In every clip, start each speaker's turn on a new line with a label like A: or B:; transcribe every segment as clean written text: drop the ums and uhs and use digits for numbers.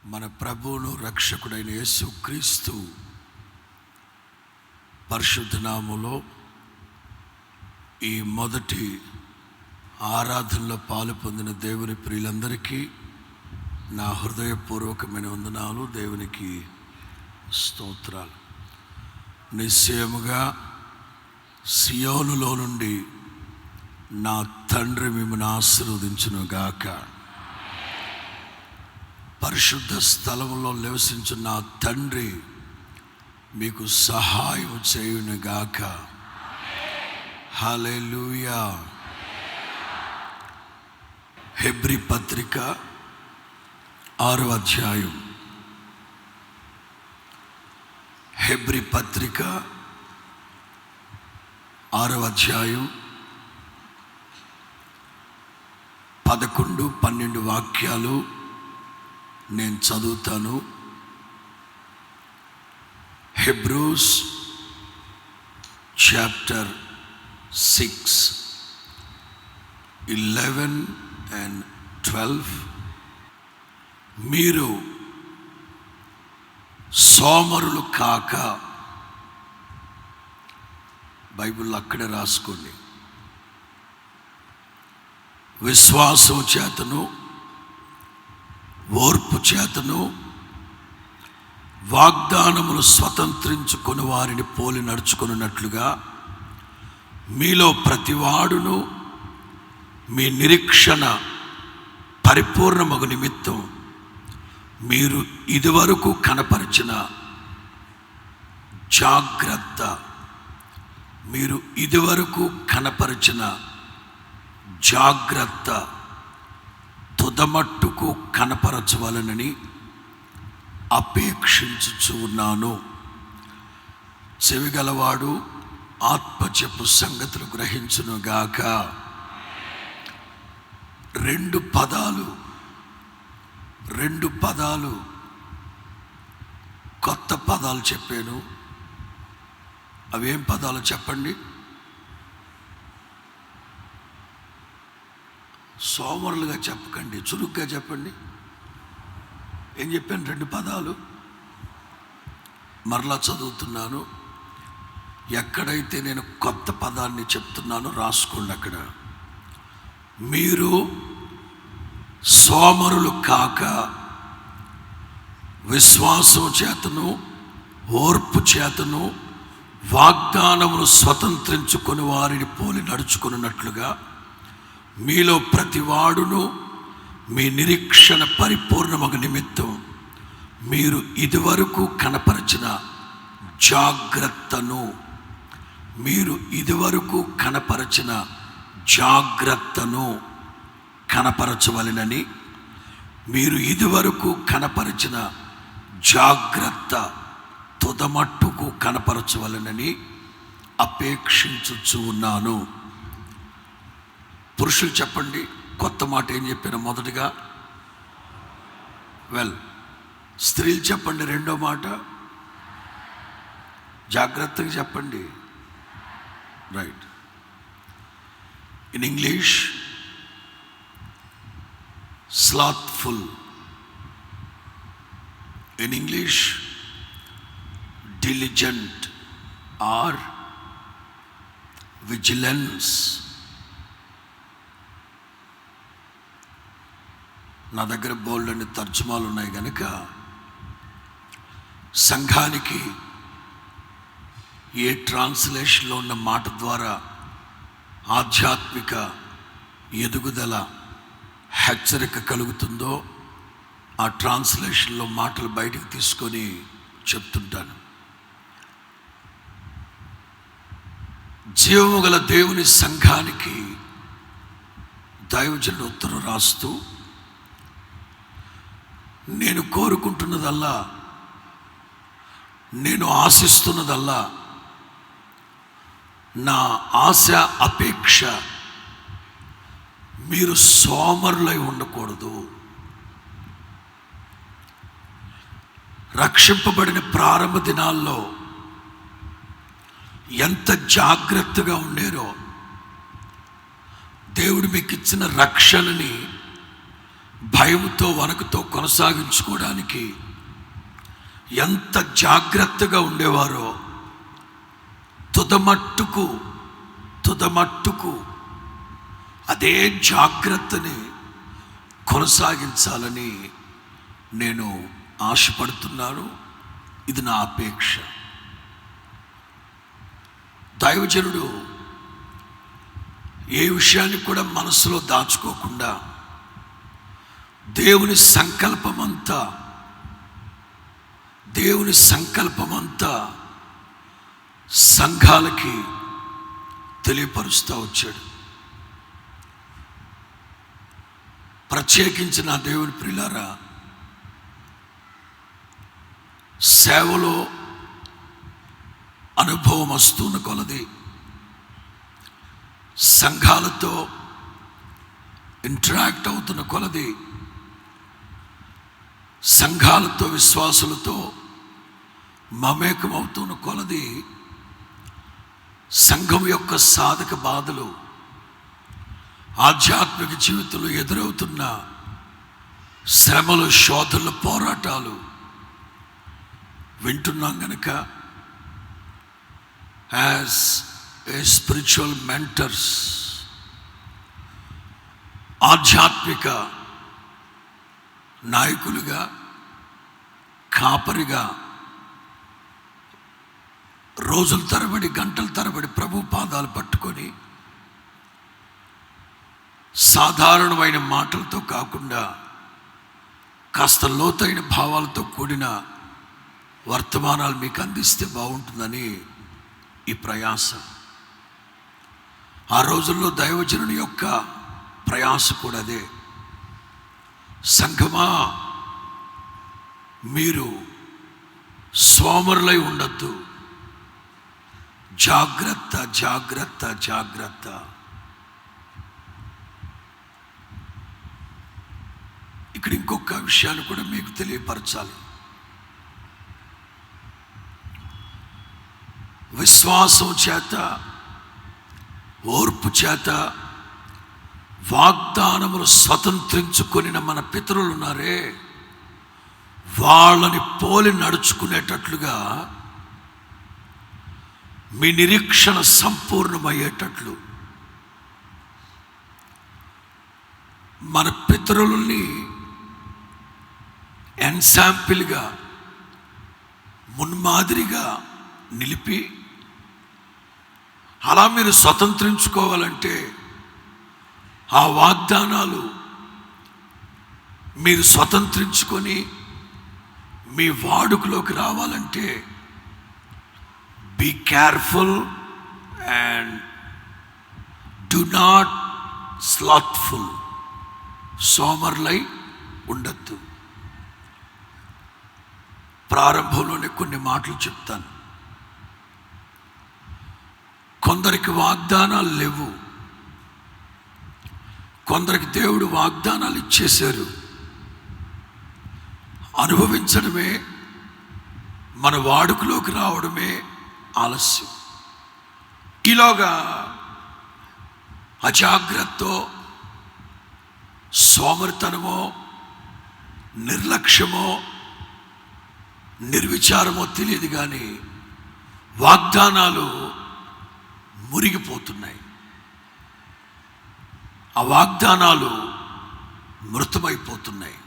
A: మన ప్రభువును రక్షకుడైన యేసుక్రీస్తు పరిశుద్ధ నామములో ఈ మొదటి ఆరాధనలో పాలు పొందిన దేవుని ప్రియులందరికీ నా హృదయపూర్వకమైన వందనాలు. దేవునికి స్తోత్రాలు. నిశ్చయముగా సియోనులో నుండి నా తండ్రి మిమ్మల్ని ఆశీర్వదించును గాక. పరిశుద్ధ స్థలములో నివసించు నా తండ్రి మీకు సహాయం చేయును గాక. హల్లెలూయా. హెబ్రీ పత్రిక 6వ అధ్యాయం. హెబ్రీ పత్రిక 6వ అధ్యాయం 11, 12 వాక్యాలు నేను చదువుతాను. Hebrews chapter 6, 11 and 12. మీరు సోమరులు కాక, బైబిల్ అక్కడే రాసుకోండి, విశ్వాసం చేతను ఓర్పు చేతను వాగ్దానమును స్వతంత్రించుకొని వారిని పోలి నడుచుకున్నట్లుగా మీలో ప్రతివాడును మీ నిరీక్షణ పరిపూర్ణమగు నిమిత్తం మీరు ఇదివరకు కనపరిచిన జాగ్రత్త తుదమట్టుకు కనపరచవలనని అపేక్షించుచు ఉన్నాను. చెవిగలవాడు ఆత్మచెప్పు సంగతులు గ్రహించును గాక. రెండు పదాలు కొత్త పదాలు చెప్పాను. అవేం పదాలు చెప్పండి? సోమరులుగా చెప్పకండి, చురుగ్గా చెప్పండి. ఏం చెప్పాను? 2 పదాలు. మరలా చదువుతున్నాను. ఎక్కడైతే నేను కొత్త పదాన్ని చెప్తున్నానో రాసుకోండి. అక్కడ మీరు సోమరులు కాక విశ్వాసం చేతను ఓర్పు చేతను వాగ్దానమును స్వతంత్రించుకొని వారిని పోలి నడుచుకున్నట్లుగా మీలో ప్రతివాడును మీ నిరీక్షణ పరిపూర్ణమగు నిమిత్తం మీరు ఇదివరకు కనపరిచిన జాగ్రత్తను కనపరచవలెనని, మీరు ఇదివరకు కనపరిచిన జాగ్రత్త తుదమట్టుకు కనపరచవలెనని అపేక్షించుచు ఉన్నాను. పురుషులు చెప్పండి, కొత్త మాట ఏం చెప్పాను? మొదటిగా స్త్రీలు చెప్పండి, రెండో మాట జాగ్రత్తగా చెప్పండి. Right. In English slothful, in English diligent or vigilance. నా దగ్గర బోల్డ్ అనే తర్జుమాలు ఉన్నాయి కనుక సంఘానికి ఏ ట్రాన్స్లేషన్లో ఉన్న మాట ద్వారా ఆధ్యాత్మిక ఎదుగుదల హెచ్చరిక కలుగుతుందో ఆ ట్రాన్స్లేషన్లో మాటలు బయటకు తీసుకొని చెప్తుంటాను. జీవము గల దేవుని సంఘానికి దైవజనుడు ఉత్తరం రాస్తూ, నేను కోరుకుంటున్నదల్లా, నేను ఆశిస్తున్నదల్లా, నా ఆశ అపేక్ష మీరు సోమరులై ఉండకూడదు. రక్షింపబడిన ప్రారంభ దినాల్లో ఎంత జాగ్రత్తగా ఉండేరో, దేవుడు మీకు ఇచ్చిన రక్షణని భయంతో వణుకుతో కొనసాగించుకోవడానికి ఎంత జాగ్రత్తగా ఉండేవారో తుదమట్టుకు అదే జాగ్రత్తని కొనసాగించాలని నేను ఆశపడుతున్నాను. ఇది నా అపేక్ష. దైవజనుడు ఏ విషయాన్ని కూడా మనసులో దాచుకోకుండా దేవుని సంకల్పమంతా సంఘాలకి తెలియపరుస్తూ వచ్చాడు. ప్రత్యేకించి నా దేవుని ప్రియులారా, సేవలో అనుభవం వస్తున్న కొలది, సంఘాలతో ఇంటరాక్ట్ అవుతున్న కొలది, సంఘాలతో విశ్వాసులతో మమేకం అవుతున్న కొలది, సంఘం యొక్క సాధక బాధలు, ఆధ్యాత్మిక జీవితంలో ఎదురవుతున్న శ్రమలు, శోధనలు, పోరాటాలు వింటున్నాం గనక యాజ్ ఏ స్పిరిచువల్ మెంటర్స్, ఆధ్యాత్మిక నాయకులుగా, కాపరిగా రోజుల తరబడి, గంటల తరబడి ప్రభు పాదాలు పట్టుకొని సాధారణమైన మాటలతో కాకుండా కాస్త లోతైన భావాలతో కూడిన వర్తమానాలు మీకు అందిస్తే బాగుంటుందని ఈ ప్రయాస. ఆ రోజుల్లో దైవజనుని యొక్క ప్రయాస కూడా అదే. సంఘమా, మీరు సోమరులై ఉండొద్దు, జాగ్రత్త జాగ్రత్త జాగ్రత్త. ఇక్కడ ఇంకొక విషయాన్ని కూడా మీకు తెలియపరచాలి. విశ్వాసం చేత, ఓర్పు చేత వాగ్దానములు స్వతంత్రించుకొనిన మన పితరులు ఉన్నారే, వాళ్ళని పోలి నడుచుకునేటట్లుగా మీ నిరీక్షణ సంపూర్ణమయ్యేటట్లు మన పితరులని ఎన్సాంపిల్గా, మున్మాదిరిగా నిలిపి అలా మీరు స్వతంత్రించుకోవాలంటే, ఆ వాగ్దానాలు మీరు స్వతంత్రించుకొని మీ వాడుకలోకి రావాలంటే be careful and do not slothful. సోమర్లై ఉండద్దు. ప్రారంభంలోనే కొన్ని మాటలు చెప్తాను. కొందరికి వాగ్దానాలు లేవు, కొందరికి దేవుడు వాగ్దానాలు ఇచ్చేశారు. అనుభవించడమే, మన వాడుకలోకి రావడమే ఆలస్యం. ఈలోగా అజాగ్రత్తో, సోమరితనమో, నిర్లక్ష్యమో, నిర్విచారమో తెలియదు కానీ వాగ్దానాలు మురిగిపోతున్నాయి. ఆ వాగ్దానాలు మృతమైపోతున్నాయి.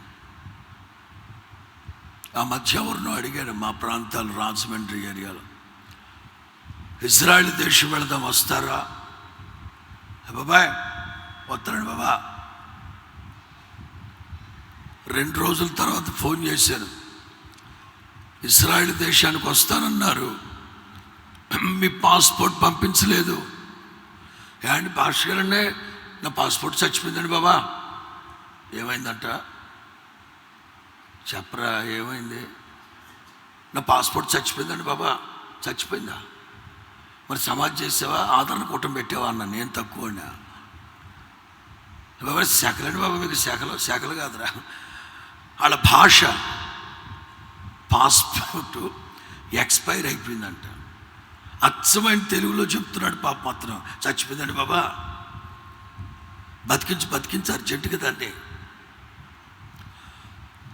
A: ఆ మధ్య ఎవరినో అడిగాను, మా ప్రాంతాలు రాజమండ్రి ఏరియాలో, ఇజ్రాయెల్ దేశం వెళదాం, వస్తారా? బాబాయ్ వస్తారండి బాబా. 2 రోజుల తర్వాత ఫోన్ చేశాను, ఇజ్రాయెల్ దేశానికి వస్తానన్నారు, మీ పాస్పోర్ట్ పంపించలేదు. ఏంటి పాస్టర్ గారండి, నా పాస్పోర్ట్ చచ్చిపోయిందండి బాబా. ఏమైందంట? చెప్పరా ఏమైంది? నా పాస్పోర్ట్ చచ్చిపోయిందండి బాబా. చచ్చిపోయిందా? మరి సమాధి చేసావా, ఆదరణ కూటం పెట్టావా అన్న. నేను తక్కువ అన్నా. బాబా శాఖలండి బాబా, మీకు శాఖలు కాదురా. వాళ్ళ భాష, పాస్పోర్ట్ ఎక్స్పైర్ అయిపోయిందంట. అచ్చమైన తెలుగులో చెప్తున్నాడు పాప. మాత్రం చచ్చిపోయిందండి బాబా, బతికించి అర్జెంటుగా దాన్ని.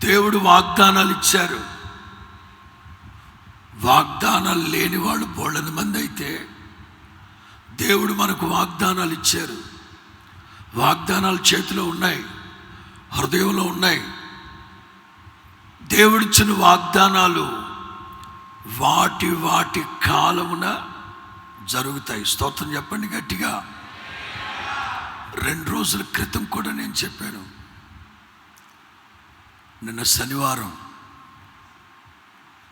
A: దేవుడు వాగ్దానాలు ఇచ్చారు. వాగ్దానాలు లేని వాళ్ళు బోళ్ళని మంది అయితే, దేవుడు మనకు వాగ్దానాలు ఇచ్చారు. వాగ్దానాలు చేతిలో ఉన్నాయి, హృదయంలో ఉన్నాయి. దేవుడిచ్చిన వాగ్దానాలు వాటి వాటి కాలమున జరుగుతాయి. స్తోత్రం చెప్పండి గట్టిగా. 2 రోజుల క్రితం కూడా నేను చెప్పాను. నిన్న శనివారం,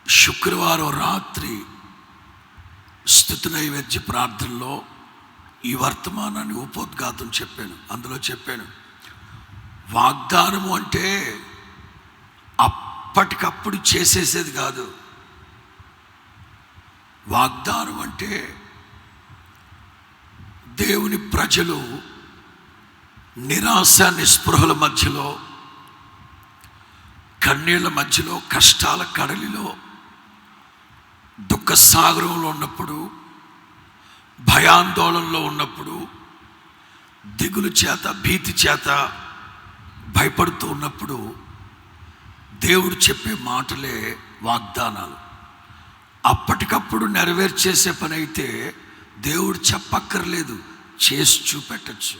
A: శుక్రవారం రాత్రి స్తుతి నైవేద్య ప్రార్థనలో ఈ వర్తమానాన్ని ఉపోద్ఘాతం చెప్పాను. అందులో చెప్పాను, వాగ్దానము అంటే అప్పటికప్పుడు చేసేసేది కాదు. వాగ్దానం అంటే దేవుని ప్రజలు నిరాశ నిస్పృహల మధ్యలో, కన్నీళ్ల మధ్యలో, కష్టాల కడలిలో, దుఃఖ సాగరంలో ఉన్నప్పుడు, భయాందోళనలో ఉన్నప్పుడు, దిగులు చేత భీతి చేత భయపడుతూ ఉన్నప్పుడు దేవుడు చెప్పే మాటలే వాగ్దానాలు. అప్పటికప్పుడు నెరవేర్చేసే పని అయితే దేవుడు చెప్పక్కర్లేదు, చేసి చూపెట్టచ్చు.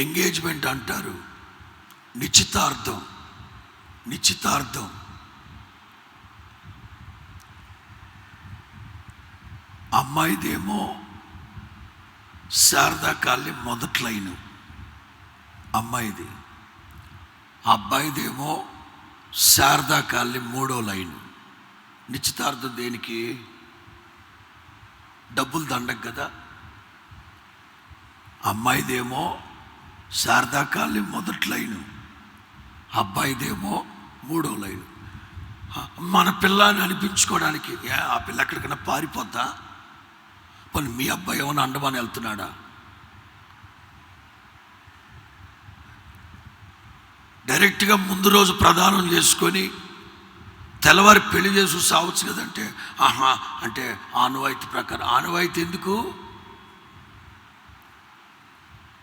A: ఎంగేజ్మెంట్ అంటారు, నిశ్చితార్థం. అమ్మాయిదేమో శారదా కాలనీ మొదటి లైను అమ్మాయిది, అబ్బాయిదేమో శారదా కాలనీ 3వ లైను. నిశ్చితార్థం దేనికి? డబ్బులు దండగ కదా. అమ్మాయిదేమో శారదా కాలనీ మొదటి లైను, అబ్బాయిదేమో 3వ లైను. మన పిల్లని అనిపించుకోవడానికి ఆ పిల్ల ఎక్కడికైనా పారిపోద్దా? పోనీ మీ అబ్బాయి ఏమైనా అండమాని వెళ్తున్నాడా? డైరెక్ట్గా ముందు రోజు ప్రదానం చేసుకొని తెల్లవారి పెళ్లి చేసి సావచ్చు కదంటే, అంటే ఆనవాయితీ ప్రకారం. ఆనవాయితీ ఎందుకు?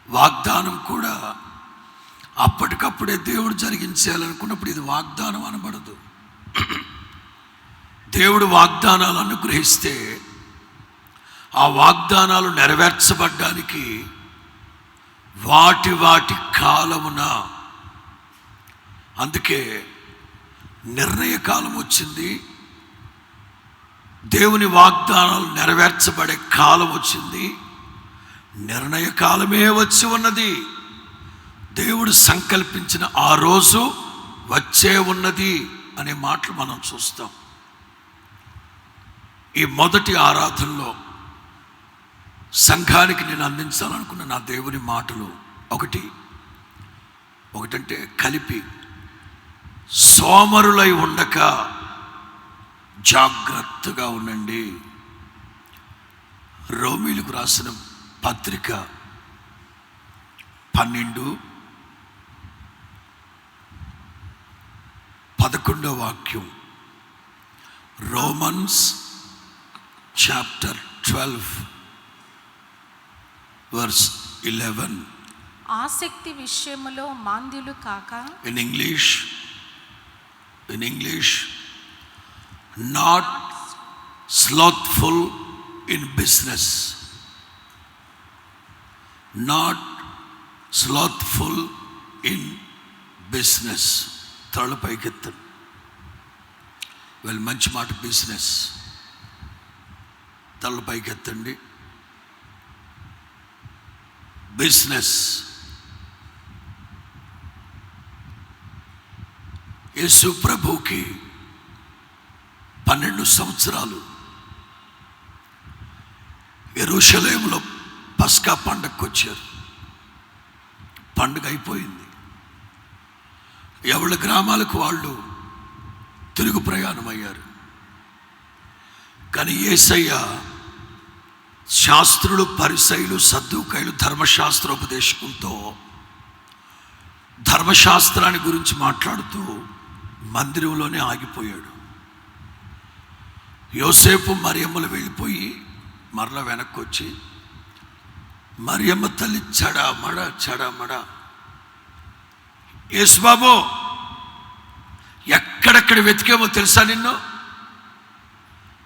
A: వాగ్దానం కూడా అప్పటికప్పుడే దేవుడు జరిగించాలనుకున్నప్పుడు ఇది వాగ్దానం అనబడదు. దేవుడు వాగ్దానాలు అనుగ్రహిస్తే ఆ వాగ్దానాలు నెరవేర్చబడ్డానికి వాటి వాటి కాలమున, అందుకే నిర్ణయ కాలం వచ్చింది, దేవుని వాగ్దానాలు నెరవేర్చబడే కాలం వచ్చింది, నిర్ణయ కాలమే వచ్చి ఉన్నది. దేవుడు సంకల్పించిన ఆ రోజు వచ్చే ఉన్నది అనే మాటలు మనం చూస్తాం. ఈ మొదటి ఆరాధనలో సంఘానికి నేను అందించాలనుకున్న నా దేవుని మాటలు ఒకటంటే కలిపి, సోమరులై ఉండక జాగ్రత్తగా ఉండండి. రోమీలకు రాసిన పత్రిక 12:11 వాక్యం. Romans chapter 12:11.
B: ఆసక్తి విషయములో మాంద్యులు కాక,
A: in English, not slothful in business. Not slothful in business. తల పైకెత్తండి. మంచి మాట, బిజినెస్. తల పైకెత్తండి. బిజినెస్. యేసు ప్రభువుకి 12 సంవత్సరాలు యెరూషలేములో పస్కా పండగకు వచ్చారు. పండుగ అయిపోయింది. ఎవరి గ్రామాలకు వాళ్ళు తిరుగు ప్రయాణం అయ్యారు. కానీ యేసయ్య శాస్త్రులు, పరిసయ్యులు, సద్దూకయ్యులు ధర్మశాస్త్రోపదేశకులతో ధర్మశాస్త్రాన్ని గురించి మాట్లాడుతూ మందిరంలోనే ఆగిపోయాడు. యోసేపు మరియమ్మలు వెళ్ళిపోయి మరలా వెనక్కి వచ్చి మరియమ్మ తల్లి చడామడ. యేసుబాబు ఎక్కడెక్కడ వెతికేమో తెలుసా నిన్ను?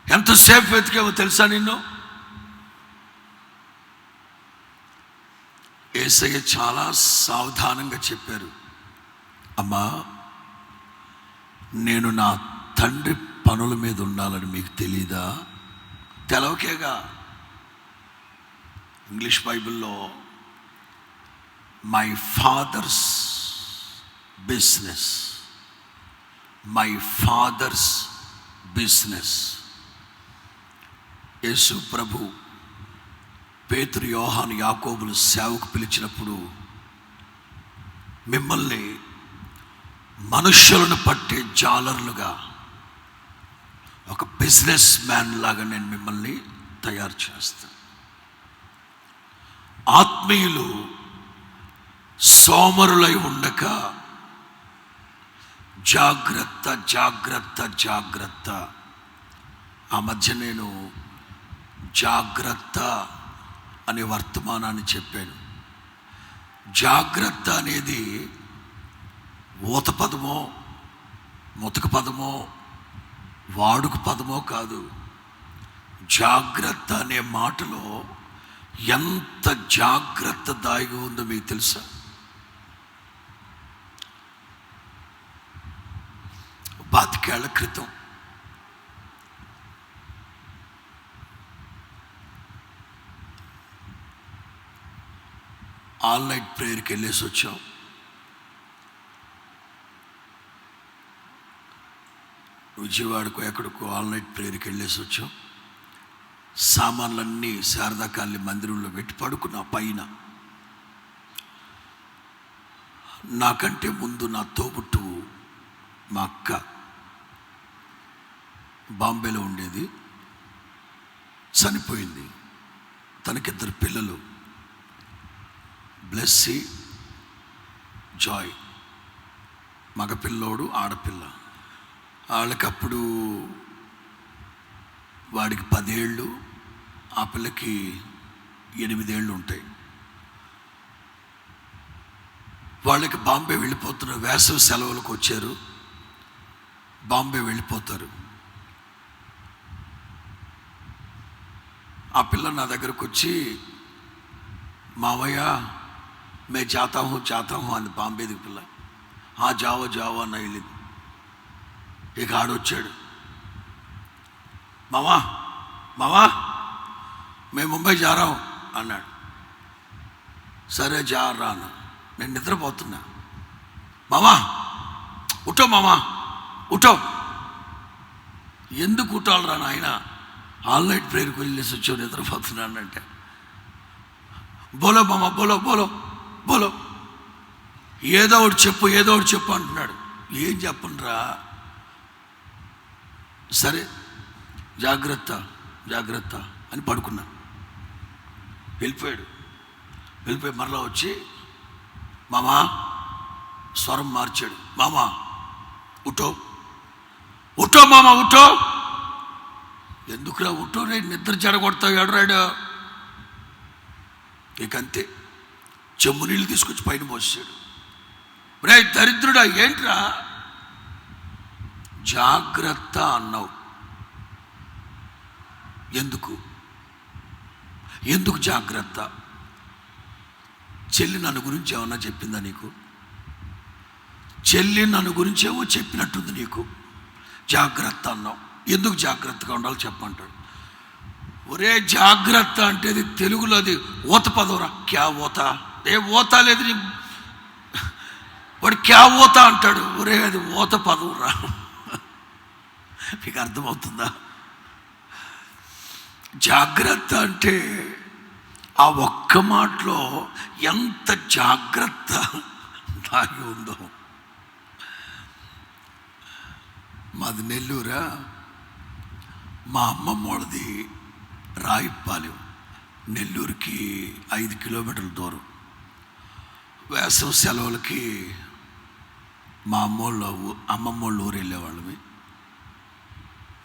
A: ఎంతసేపు వెతికేమో తెలుసా నిన్ను? యేసయ్య చాలా సావధానంగా చెప్పారు, అమ్మా నేను నా తండ్రి పనుల మీద ఉండాలని మీకు తెలీదా? తెలవకేగా. ఇంగ్లీష్ బైబిల్లో my father's business, my father's business. యేసు ప్రభు పేతురు, యోహాను, యాకోబులు సేవకు పిలిచినప్పుడు మిమ్మల్ని మనుష్యులను పట్టే జాలర్లుగా, ఒక బిజినెస్ మ్యాన్ లాగా నేను మిమ్మల్ని తయారు చేస్తాను. ఆత్మీయులు సోమరులై ఉండక జాగ్రత్త జాగ్రత్త జాగ్రత్త. ఆ మధ్య నేను జాగ్రత్త అనే వర్తమానాన్ని చెప్పాను. జాగ్రత్త అనేది ఊత పదమో, ముతక పదమో, వాడుక పదమో కాదు. జాగ్రత్త అనే మాటలో ఎంత జాగ్రత్త దాగి ఉందో మీకు తెలుసా? పాతికేళ్ల క్రితం ఆల్ నైట్ ప్రేయర్కి వెళ్ళేసి వచ్చాం. విజయవాడకు ఎక్కడికో ఆల్ నైట్ ప్రేయర్కి వెళ్ళేసి వచ్చాం. సామాన్లన్నీ శారదా కాలనీ మందిరంలో పెట్టి పడుకున్నా పైన. నాకంటే ముందు నా తోబుట్టువు మా అక్క బాంబేలో ఉండేది, చనిపోయింది. తనకిద్దరు పిల్లలు, బ్లెస్సీ, జాయ్. మగపిల్లోడు, ఆడపిల్ల. వాళ్ళకప్పుడు వాడికి 10 ఏళ్ళు, ఆ పిల్లకి 8 ఏళ్ళు ఉంటాయి. వాళ్ళకి బాంబే వెళ్ళిపోతున్నారు. వేసవి సెలవులకు వచ్చారు, బాంబే వెళ్ళిపోతారు. ఆ పిల్ల నా దగ్గరకు వచ్చి, మావయ్య మే జాతా హూ అని బాంబేది పిల్ల. జావో జావో అన్న వెళ్ళింది. ఇక ఆడొచ్చాడు, మావా మేము ముంబై జారాం అన్నాడు. సరే జారా అన్న. నేను నిద్రపోతున్నా. మామా ఉఠో. ఎందుకు ఉట్టాలరా నాయన? ఆల్ నైట్ ప్రేయర్కి వెళ్ళేసి వచ్చావు, నిద్రపోతున్నాను అంటే, బోలో మామా బోలో ఏదో ఒకటి చెప్పు అంటున్నాడు. ఏం చెప్పనురా? సరే జాగ్రత్త అని పడుకున్నా. వెళ్ళిపోయి మరలా వచ్చి మామా స్వరం మార్చాడు. మామా ఉఠో మామా ఉఠో. ఎందుకురా ఉఠో? రేడు నిద్ర చెడగొడతావు, ఎడరాడు. ఇకంతే చెమ్ము నీళ్ళు తీసుకొచ్చి పైన పోసాడు. రే దరిద్రుడా, ఏంట్రా జాగ్రత్త అన్నావు? ఎందుకు జాగ్రత్త? చెల్లి నన్ను గురించి ఏమన్నా చెప్పిందా నీకు? చెల్లి నన్ను గురించి ఏమో చెప్పినట్టుంది నీకు. జాగ్రత్త అన్నావు. ఎందుకు జాగ్రత్తగా ఉండాలో చెప్పంటాడు. ఒరే జాగ్రత్త అంటే అది తెలుగులో అది ఊత పదవరా. క్యా ఊత? ఏ ఊత లేదు నీ. వాడు క్యా ఊత అంటాడు. ఒరే అది ఊత పదవరా. మీకు అర్థమవుతుందా? జాగ్రత్త అంటే ఆ ఒక్క మాటలో ఎంత జాగ్రత్త దాగి ఉందో. మాది నెల్లూరా. మా అమ్మమ్మ వాళ్ళది రాయిపాలెం, నెల్లూరుకి 5 కిలోమీటర్ల దూరం. వేసవి సెలవులకి మా అమ్మమ్మ వాళ్ళ ఊరు వెళ్ళేవాళ్ళమి.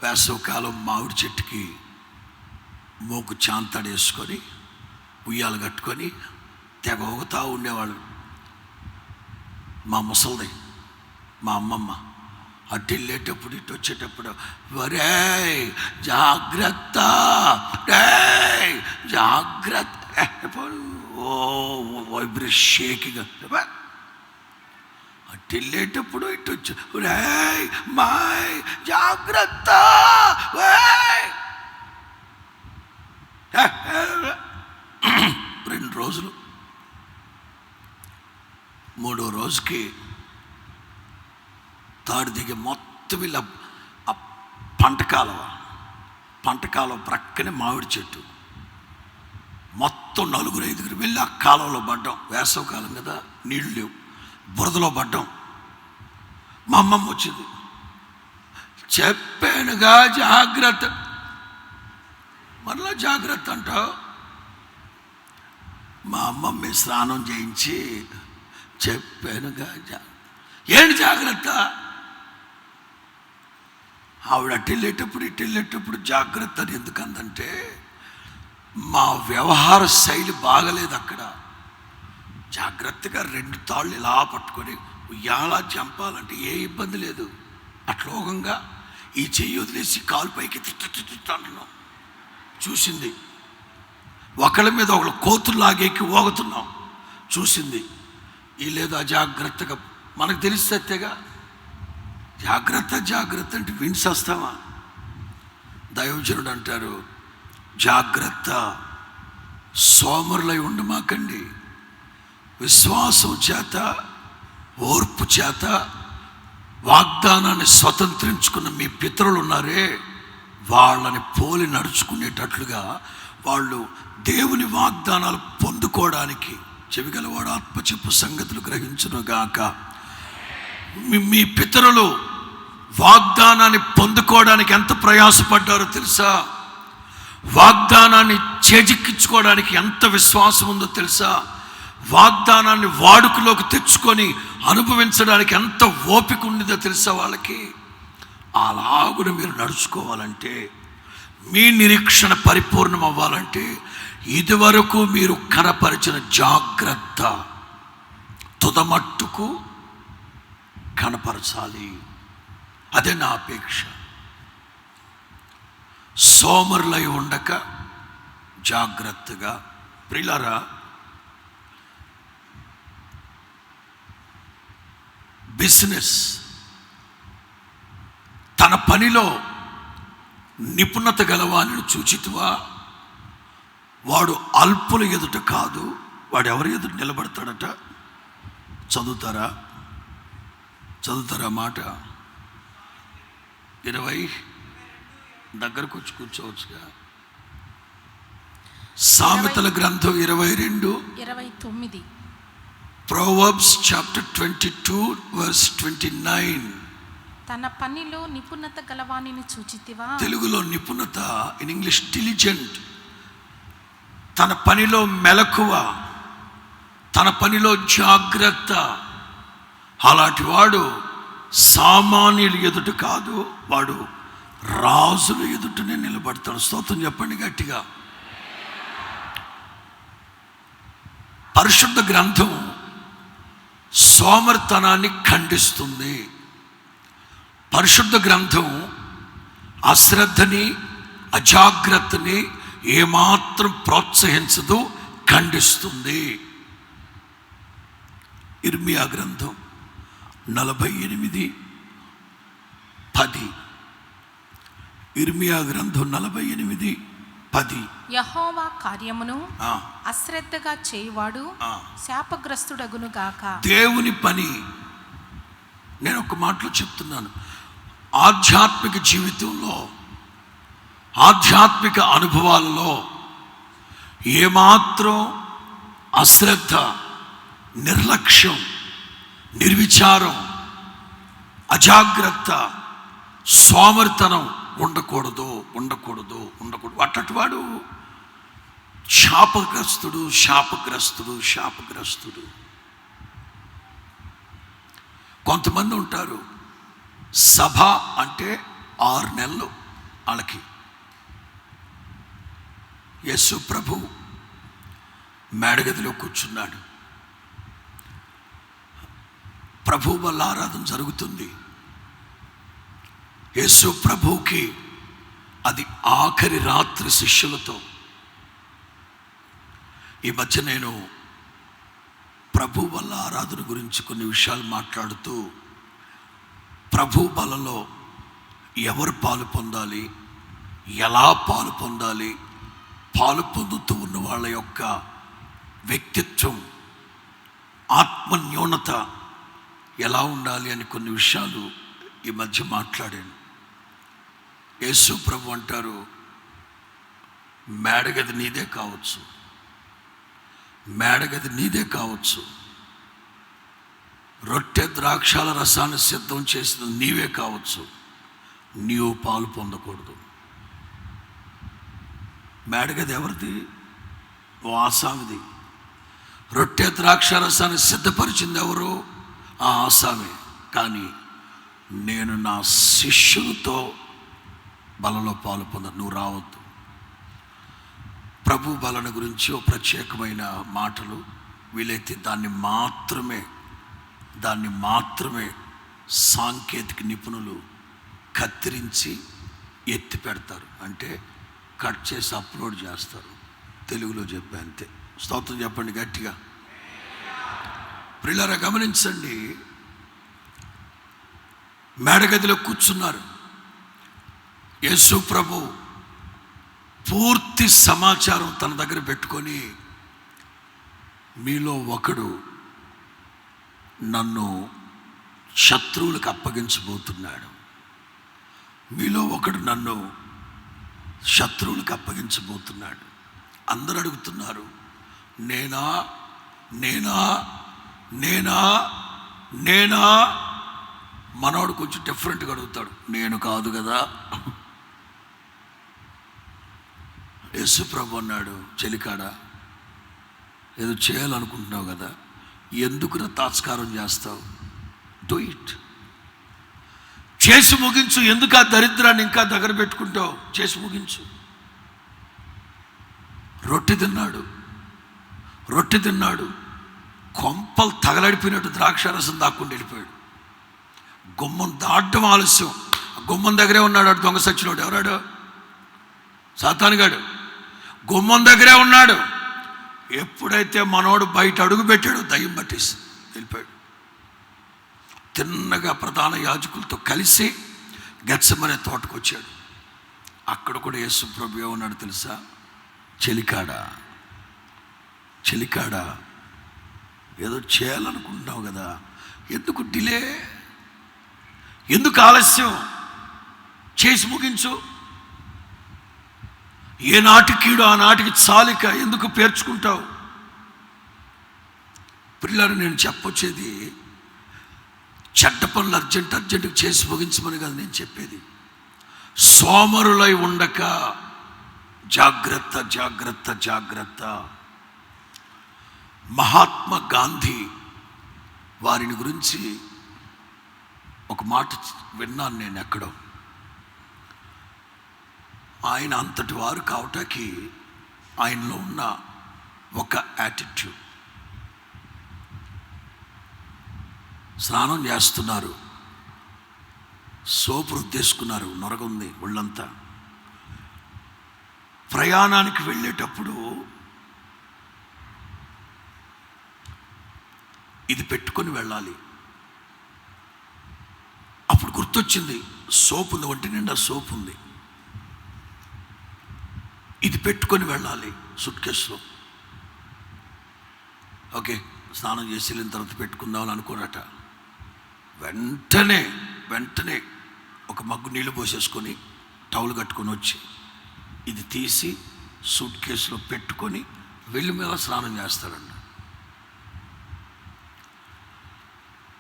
A: వేసవికాలం మామిడి చెట్టుకి మోకు చాంతాడు వేసుకొని ఉయ్యాలు కట్టుకొని తెగ ఊగుతూ ఉండేవాళ్ళు. మా ముసలిది, మా అమ్మమ్మ అటు వెళ్ళేటప్పుడు ఇటు వచ్చేటప్పుడు, వరే జాగ్రత్త, జాగ్రత్త, ఓ వైబ్రేషేకిగా అటు వెళ్ళేటప్పుడు ఇటు వచ్చి మాయ్ జాగ్రత్త. 2 రోజులు, 3వ రోజుకి తాడు దిగి మొత్తం ఇలా ఆ పంట కాలువ ప్రక్కనే మామిడి చెట్టు, మొత్తం 4-5 వెళ్ళి ఆ కాలువలో పడ్డాం. వేసవకాలం కదా, నీళ్ళు లేవు, బురదలో పడ్డాం. మా అమ్మమ్మ వచ్చింది, చెప్పానుగా జాగ్రత్త. మరలా జాగ్రత్త అంటావు. మా అమ్మమ్మ స్నానం చేయించి చెప్పానుగా ఏంటి జాగ్రత్త. ఆవిడ అటు వెళ్ళేటప్పుడు జాగ్రత్త అని ఎందుకు అందంటే, మా వ్యవహార శైలి బాగలేదు అక్కడ. జాగ్రత్తగా 2 తాళ్ళు ఇలా పట్టుకొని ఉయ్యాలా చంపాలంటే ఏ ఇబ్బంది లేదు. అట్లోకంగా ఈ చెయ్యి వదిలేసి కాలు పైకి అంటున్నాం. చూసింది. ఒకళ్ళ మీద ఒకళ్ళు కోతుల్లాగేకి ఊగుతున్నాం. చూసింది. ఈ లేదు అజాగ్రత్తగా మనకు తెలిస్తేగా జాగ్రత్త అంటే వినిసేస్తామా? దైవజనుడు అంటారు, జాగ్రత్త, సోమరులై ఉండమాకండి, విశ్వాసం చేత ఓర్పు చేత వాగ్దానాన్ని స్వతంత్రించుకున్న మీ పితరులు ఉన్నారే, వాళ్ళని పోలి నడుచుకునేటట్లుగా వాళ్ళు దేవుని వాగ్దానాలు పొందుకోవడానికి, చెవిగలవాడు ఆత్మచెప్పు సంగతులు గ్రహించునుగాక. మీ పితరులు వాగ్దానాన్ని పొందుకోవడానికి ఎంత ప్రయాసపడ్డారో తెలుసా? వాగ్దానాన్ని చేజిక్కించుకోవడానికి ఎంత విశ్వాసం ఉందో తెలుసా? వాగ్దానాన్ని వాడుకలోకి తెచ్చుకొని అనుభవించడానికి ఎంత ఓపిక ఉండిందో తెలుసా వాళ్ళకి? అలాగున మీరు నడుచుకోవాలంటే, మీ నిరీక్షణ పరిపూర్ణం అవ్వాలంటే, ఇదివరకు మీరు కనపరిచిన జాగ్రత్త తుదమట్టుకు కనపరచాలి. అదే నా అపేక్ష. సోమరులై ఉండక జాగ్రత్తగా. ప్రియులారా, బిజినెస్ తన పనిలో నిపుణత గలవాణ్ణి చూచితివా? వాడు అల్పుల ఎదుట కాదు, వాడు ఎవరి ఎదుట నిలబడతాడట? చదువుతారా మాట 20 దగ్గరకు వచ్చి కూర్చోవచ్చుగా. సామెతల గ్రంథం 22:29. Proverbs chapter 22 verse 29.
B: తన పనిలో నిపుణత గలవానిని చూచితివా? తెలుగులో
A: నిపుణత, ఇన్ ఇంగ్లీష్ డిలిజెంట్. తన పనిలో మెలకువ, తన పనిలో జాగ్రత్త. అలాంటి వాడు సామాన్యుల ఎదుట కాదు, వాడు రాజుల ఎదుటనే నిలబడతాడు. స్తోత్రం చెప్పండి గట్టిగా. పరిశుద్ధ గ్రంథం సోమరితనాన్ని ఖండిస్తుంది. పరిశుద్ధ గ్రంథం అశ్రద్ధని, అజాగ్రత్తని ఏమాత్రం ప్రోత్సహించదు, ఖండిస్తుంది. ఇర్మియా గ్రంథం 48:10. ఇర్మియా గ్రంథం 48:10.
B: యెహోవా కార్యమును అశ్రద్ధగా చేయువాడు శాపగ్రస్తుడగును గాక.
A: దేవుని పని, నేను ఒక మాటలో చెప్తున్నాను, ఆధ్యాత్మిక జీవితంలో, ఆధ్యాత్మిక అనుభవాలలో ఏమాత్రం అశ్రద్ధ, నిర్లక్ష్యం, నిర్విచారం, అజాగ్రత్త, సోమరితనం ఉండకూడదు. అట్టటి వాడు శాపగ్రస్తుడు. కొంతమంది ఉంటారు, సభ అంటే 6 నెలలు వాళ్ళకి. యేసు ప్రభు మేడగదిలో కూర్చున్నాడు. ప్రభు వల్ల ఆరాధన జరుగుతుంది. యేసు ప్రభువుకి అది ఆఖరి రాత్రి శిష్యులతో. ఈ మధ్య నేను ప్రభు వల్ల ఆరాధన గురించి కొన్ని విషయాలు మాట్లాడుతూ, ప్రభు బలలో ఎవరు పాలు పొందాలి, ఎలా పాలు పొందాలి, పాలు పొందుతూ ఉన్న వాళ్ళ యొక్క వ్యక్తిత్వం, ఆత్మన్యూనత ఎలా ఉండాలి అని కొన్ని విషయాలు ఈ మధ్య మాట్లాడాను. యేసు ప్రభు అంటారు, మేడగది నీదే కావచ్చు, మేడగది నీదే కావచ్చు, రొట్టె ద్రాక్షాల రసాన్ని సిద్ధం చేసిన నీవే కావచ్చు, నీవు పాలు పొందకూడదు. మేడగది ఎవరిది? ఓ ఆసామిది. రొట్టె ద్రాక్ష రసాన్ని సిద్ధపరిచింది ఎవరు? ఆ ఆసామే. కానీ నేను నా శిష్యులతో బలలో పాలు పొంద, నువ్వు రావద్దు. ప్రభు బలన గురించి ఓ ప్రత్యేకమైన మాటలు, వీలైతే దాన్ని మాత్రమే సాంకేతిక నిపుణులు కత్తిరించి ఎత్తి పెడతారు, అంటే కట్ చేసి అప్లోడ్ చేస్తారు. తెలుగులో చెప్పే అంతే. స్తోత్రం చెప్పండి గట్టిగా. ప్రియులారా గమనించండి, మేడగదిలో కూర్చున్నారు. యేసు ప్రభు పూర్తి సమాచారం తన దగ్గర పెట్టుకొని, మీలో ఒకడు నన్ను శత్రువులకు అప్పగించబోతున్నాడు, మీలో ఒకడు నన్ను శత్రువులకు అప్పగించబోతున్నాడు. అందరూ అడుగుతున్నారు, నేనా నేనా నేనా నేనా? మనోడు కొంచెం డిఫరెంట్గా అడుగుతాడు, నేను కాదు కదా. యేసు ప్రభు అన్నాడు, చెలికాడా, ఏదో చేయాలనుకుంటున్నావు కదా, ఎందుకురా తాత్కారం చేస్తావు? డూ ఇట్, చేసి ముగించు. ఎందుకు ఆ దరిద్రాన్ని ఇంకా దగ్గర పెట్టుకుంటావు? చేసి ముగించు. రొట్టె తిన్నాడు, కొంపలు తగలడిపోయినట్టు ద్రాక్షారసం దాక్కుండా వెళ్ళిపోయాడు. గుమ్మం దాటం ఆలస్యం. గుమ్మం దగ్గరే ఉన్నాడు దొంగ సచ్చినోడు. ఎవరాడు? సాతానుగాడు. గుమ్మం దగ్గరే ఉన్నాడు. ఎప్పుడైతే మనోడు బయట అడుగు పెట్టాడో దయ్యం పట్టేసి వెళ్ళిపోయాడు. తిన్నగా ప్రధాన యాజకులతో కలిసి గెత్సెమనే తోటకు వచ్చాడు. అక్కడ కూడా యేసు ప్రభు ఏమన్నాడు తెలుసా? చెలికాడా, ఏదో చేయాలనుకుంటున్నావు కదా, ఎందుకు డిలే, ఎందుకు ఆలస్యం? చేసి ముగించు. ఏ నాటికీడు ఆ నాటికి చాలిక ఎందుకు పేర్చుకుంటావు? పిల్లలు, నేను చెప్పొచ్చేది చెడ్డ పనులు అర్జెంటుగా చేసి ముగించమని కాదు నేను చెప్పేది. సోమరులై ఉండక జాగ్రత్త. మహాత్మా గాంధీ వారిని గురించి ఒక మాట విన్నాను నేను ఎక్కడో. ఆయన అంతటి వారు కావటానికి ఆయనలో ఉన్న ఒక యాటిట్యూడ్. స్నానం చేస్తున్నారు, సోపు రుద్దేసుకున్నారు, నొరగుంది ఒళ్ళంతా. ప్రయాణానికి వెళ్ళేటప్పుడు ఇది పెట్టుకొని వెళ్ళాలి. అప్పుడు గుర్తొచ్చింది, సోపు ఉంది, ఒంటి నిండా సోపు ఉంది, ఇది పెట్టుకొని వెళ్ళాలి సూట్ కేసులో. ఓకే, స్నానం చేసి వెళ్ళిన తర్వాత పెట్టుకుందామని అనుకోనట. వెంటనే ఒక మగ్గు నీళ్లు పోసేసుకొని టవల్ కట్టుకొని వచ్చి ఇది తీసి సూట్ కేసులో పెట్టుకొని వెళ్ళి మీద స్నానం చేస్తాడండి.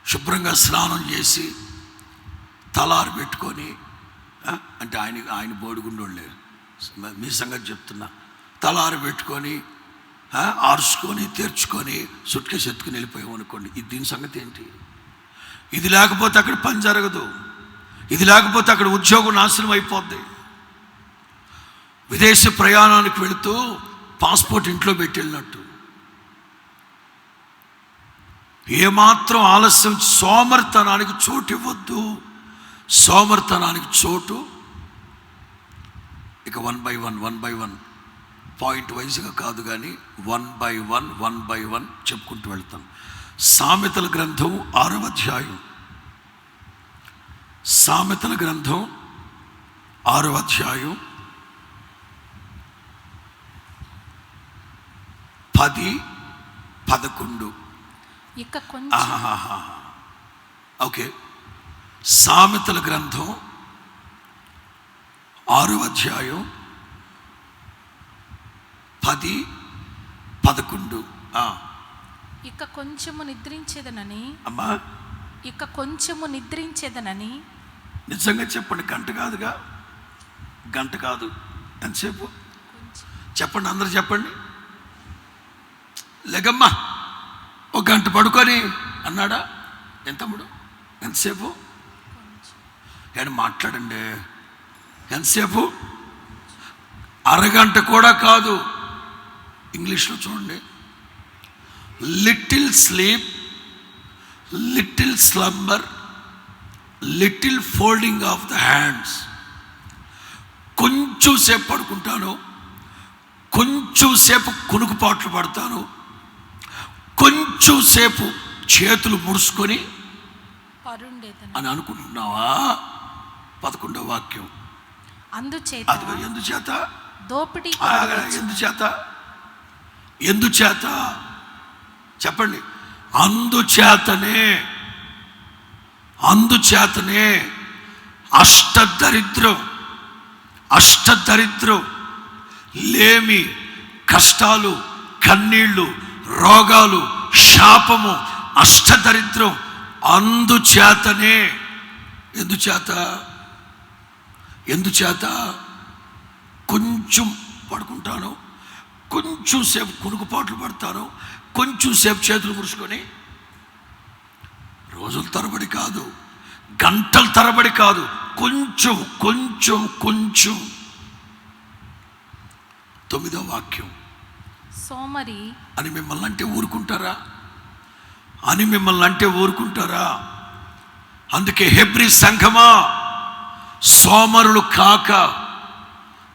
A: శుభ్రంగా స్నానం చేసి తలారు పెట్టుకొని, అంటే ఆయన బోడిగుండోళ్ళే, మీ సంగతి చెప్తున్నా, తలారు పెట్టుకొని ఆర్చుకొని తెరుచుకొని సూట్ కేసు ఎత్తుకుని వెళ్ళిపోయాం అనుకోండి. దీని సంగతి ఏంటి? ఇది లేకపోతే అక్కడ పని జరగదు, ఇది లేకపోతే అక్కడ ఉద్యోగం నాశనం అయిపోద్ది. విదేశీ ప్రయాణానికి వెళుతూ పాస్పోర్ట్ ఇంట్లో పెట్టి వెళ్ళినట్టు ఏమాత్రం ఆలస్యం, సోమరితనానికి చోటు ఇవ్వద్దు. సోమరితనానికి చోటు. ఇక వన్ బై వన్ పాయింట్ వైజ్గా కాదు కానీ వన్ బై వన్ చెప్పుకుంటూ వెళ్తాం. సామెతల గ్రంథం 6వ అధ్యాయం. సామెతల గ్రంథం 6వ అధ్యాయం 10-11.
B: ఇక కొంచెం
A: ఓకే. సామెతల గ్రంథం 6వ అధ్యాయం 10-11.
B: ఇక కొంచెము నిద్రించేదనని.
A: అమ్మా,
B: ఇక కొంచెము నిద్రించేదనని.
A: నిజంగా చెప్పండి, గంట కాదుగా, గంట కాదు. ఎంతసేపు చెప్పండి, అందరు చెప్పండి. లేగమ్మా, ఒక గంట పడుకొని అన్నాడా? ఎంత తమ్ముడు? ఎంతసేపు? ఏడు మాట్లాడండి. ఎంతసేపు? అరగంట కూడా కాదు. ఇంగ్లీష్లో చూడండి, little sleep, little slumber, little folding of the hands. కొంచెం సేపు పడుకుంటాను, కొంచెం సేపు కునుకుపాట్లు పడతాను, కొంచెం సేపు చేతులు ముడుచుకొని అని అనుకుంటున్నావా? 11వ వాక్యం.
B: అందుచేత
A: ఎందుచేత?
B: దోపిడీ.
A: ఎందుచేత చెప్పండి. అందుచేతనే అష్టదరిద్రం, లేమి, కష్టాలు, కన్నీళ్ళు, రోగాలు, శాపము, అష్టదరిద్రం. అందుచేతనే. ఎందుచేత? కొంచెం పడుకుంటాను, కొంచెం సేపు కునుకుపాట్లు పడతాను, కొంచెం సేపు చేతులు ముడుచుకొని. రోజుల తరబడి కాదు, గంటల తరబడి కాదు, కొంచెం. 9వ వాక్యం.
B: సోమరి
A: అని మిమ్మల్ని అంటే ఊరుకుంటారా? అందుకే హెబ్రీ సంఘమా, సోమరులు కాక,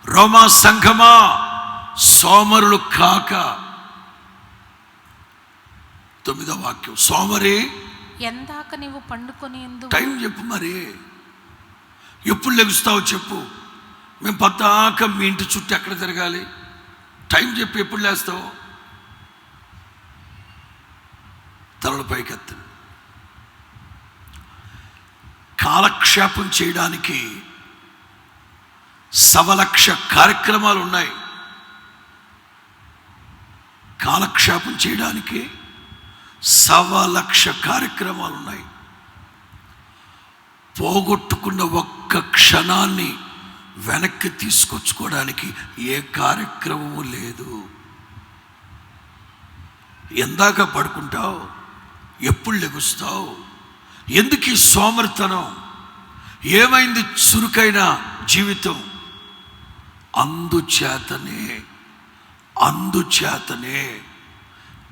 A: రోమా సంఘమా, సోమరులు కాక. 9వ వాక్యం. సోమరి,
B: ఎందాక నీవు పండుకొని
A: టైం చెప్పు. మరి ఎప్పుడు లెగుస్తావు చెప్పు. మేము పద్దాక మీ ఇంటి చుట్టూ ఎక్కడ తిరగాలి? టైం చెప్పి ఎప్పుడు లేస్తావు? తలలు పైకెత్తు. కాలక్షేపం చేయడానికి 1,00,000 కార్యక్రమాలు ఉన్నాయి. కాలక్షేపం చేయడానికి 1,00,000 కార్యక్రమాలు ఉన్నాయి. పోగొట్టుకున్న ఒక్క క్షణాన్ని వెనక్కి తీసుకొచ్చుకోవడానికి ఏ కార్యక్రమము లేదు. ఎందాక పడుకుంటావు? ఎప్పుడు లెగుస్తావు? ఎందుకు ఈ సోమరితనం? ఏమైంది చురుకైన జీవితం? అందుచేతనే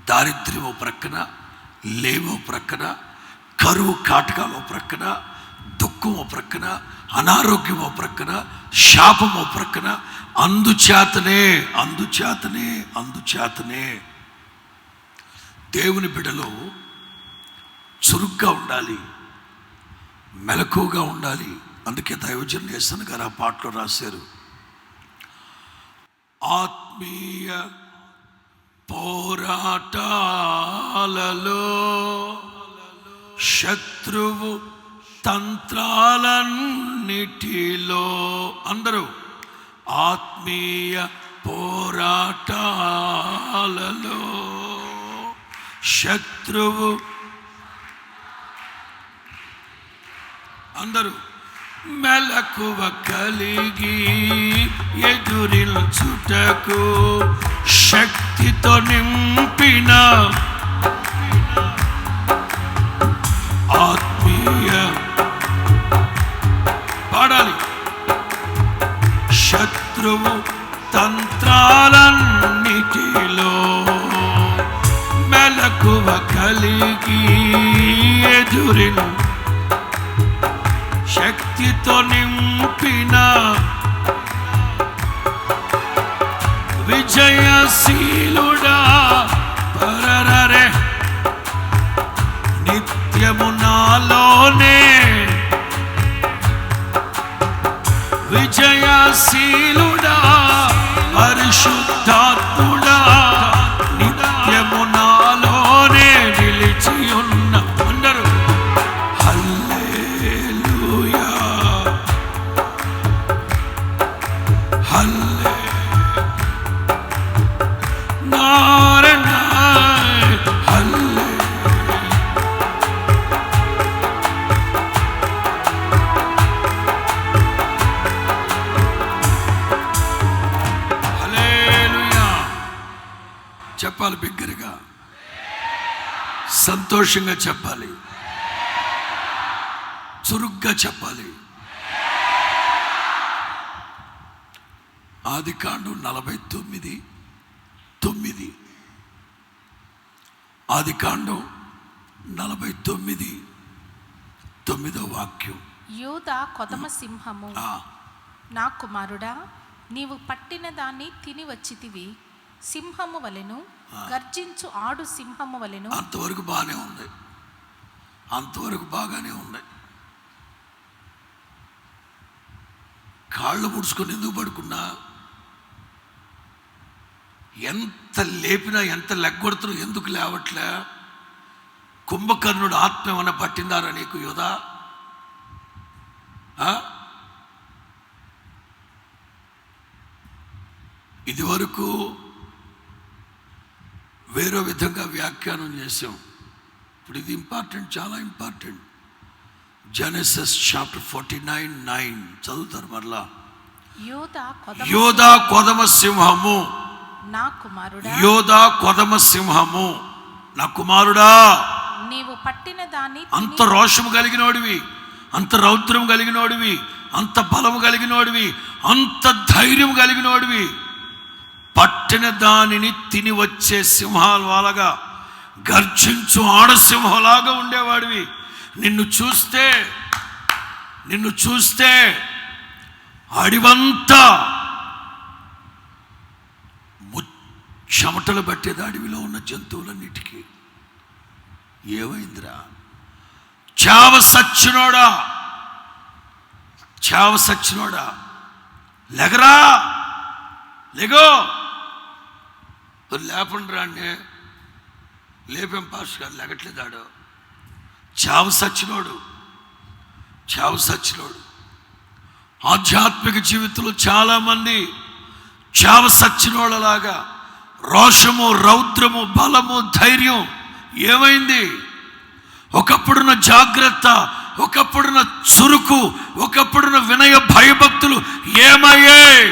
A: దారిద్ర్యం ఓ ప్రక్కన, లేవో ప్రక్కన, కరువు కాటకాలు ఓ ప్రక్కన, దుఃఖం ఓ ప్రక్కన, అనారోగ్యం ఓ ప్రక్కన, శాపం ఓ ప్రక్కన. అందుచేతనే దేవుని బిడ్డలో చురుగ్గా ఉండాలి, మెలకువగా ఉండాలి. అందుకే దైవజనులు యేసన్న గారు ఆ పాటలో రాశారు, ఆత్మీయ పోరాటాలలో శత్రువు తంత్రాలన్నిటిలో. అందరూ ఆత్మీయ పోరాటాలలో శత్రువు. అందరూ మెలకువ కలిగి ఎదురించుటకు శక్తితో నింపిన ఆత్మీయ పాడాలి. శత్రువు తంత్రాలన్నిటిలో మెలకువ విలువ కలిగి ఎదురిను శక్తితో నింపిన విజయశీలుడా పరరరే నిత్యము నాలోనే విజయశీలుడా పరిశుద్ధాత్ముడా నిత్యము నాలోనే నిలిచి ఉన్న అందరూ హల్లెలూయా హల్లే నారనా హల్లే హల్లెలూయా చెప్పాలి బిగ్గరగా, సంతోషంగా చెప్పాలి, చురుగ్గా చెప్పాలి. ఆదికాండం 49:9. ఆదికాండం 49:9 వాక్యం.
B: యూదా కొదమ సింహము, నా కుమారుడా, నీవు పట్టిన దాన్ని తిని వచ్చితివి. సింహము వలెను, గర్జించు ఆడు సింహము వలెను.
A: అంతవరకు బాగానే ఉంది, అంతవరకు బాగానే ఉంది. కాళ్ళు ముడుచుకొని ఎందుకు పడుకున్నా, ఎంత లేపినా ఎంత లెగ్గొడుతున్నా ఎందుకు లేవట్లే? కుంభకర్ణుడు ఆత్మ ఏమన్నా పట్టిందారా నీకు యోధా? ఇది వరకు వేరే విధంగా వ్యాఖ్యానం చేసాం, ఇప్పుడు ఇది ఇంపార్టెంట్, చాలా ఇంపార్టెంట్. జెనసిస్ చాప్టర్ 49:9 చదువుతారు మరలా. యోధా కొదమ సింహము,
B: నా కుమారుడా,
A: యోధా కొదమ సింహము, నా కుమారుడా,
B: నీవు పట్టిన దాన్ని.
A: అంత రోషము కలిగినోడివి, అంత రౌద్రం కలిగినోడివి, అంత బలము కలిగినోడివి, అంత ధైర్యం కలిగినోడివి, పట్టిన దానిని తిని వచ్చే సింహాలలాగా గర్జించు ఆడసింహంలాగా ఉండేవాడివి. నిన్ను చూస్తే అడివంతా చెమటలు పట్టేది. అడవిలో ఉన్న జంతువులన్నిటికీ ఏమైందిరా? చావ సచ్చినోడా లెగరా, లెగో, లేపండి రాండి, లేపేం పాస్ గారు లెగట్లేదాడు. చావు సచ్చినోడు. ఆధ్యాత్మిక జీవితంలో చాలామంది చావ సచ్చినోళ్ళలాగా రోషము, రౌద్రము, బలము, ధైర్యం ఏమైంది? ఒకప్పుడున్న జాగ్రత్త, ఒకప్పుడున్న చురుకు, ఒకప్పుడున్న వినయ భయభక్తులు ఏమయ్యాయి?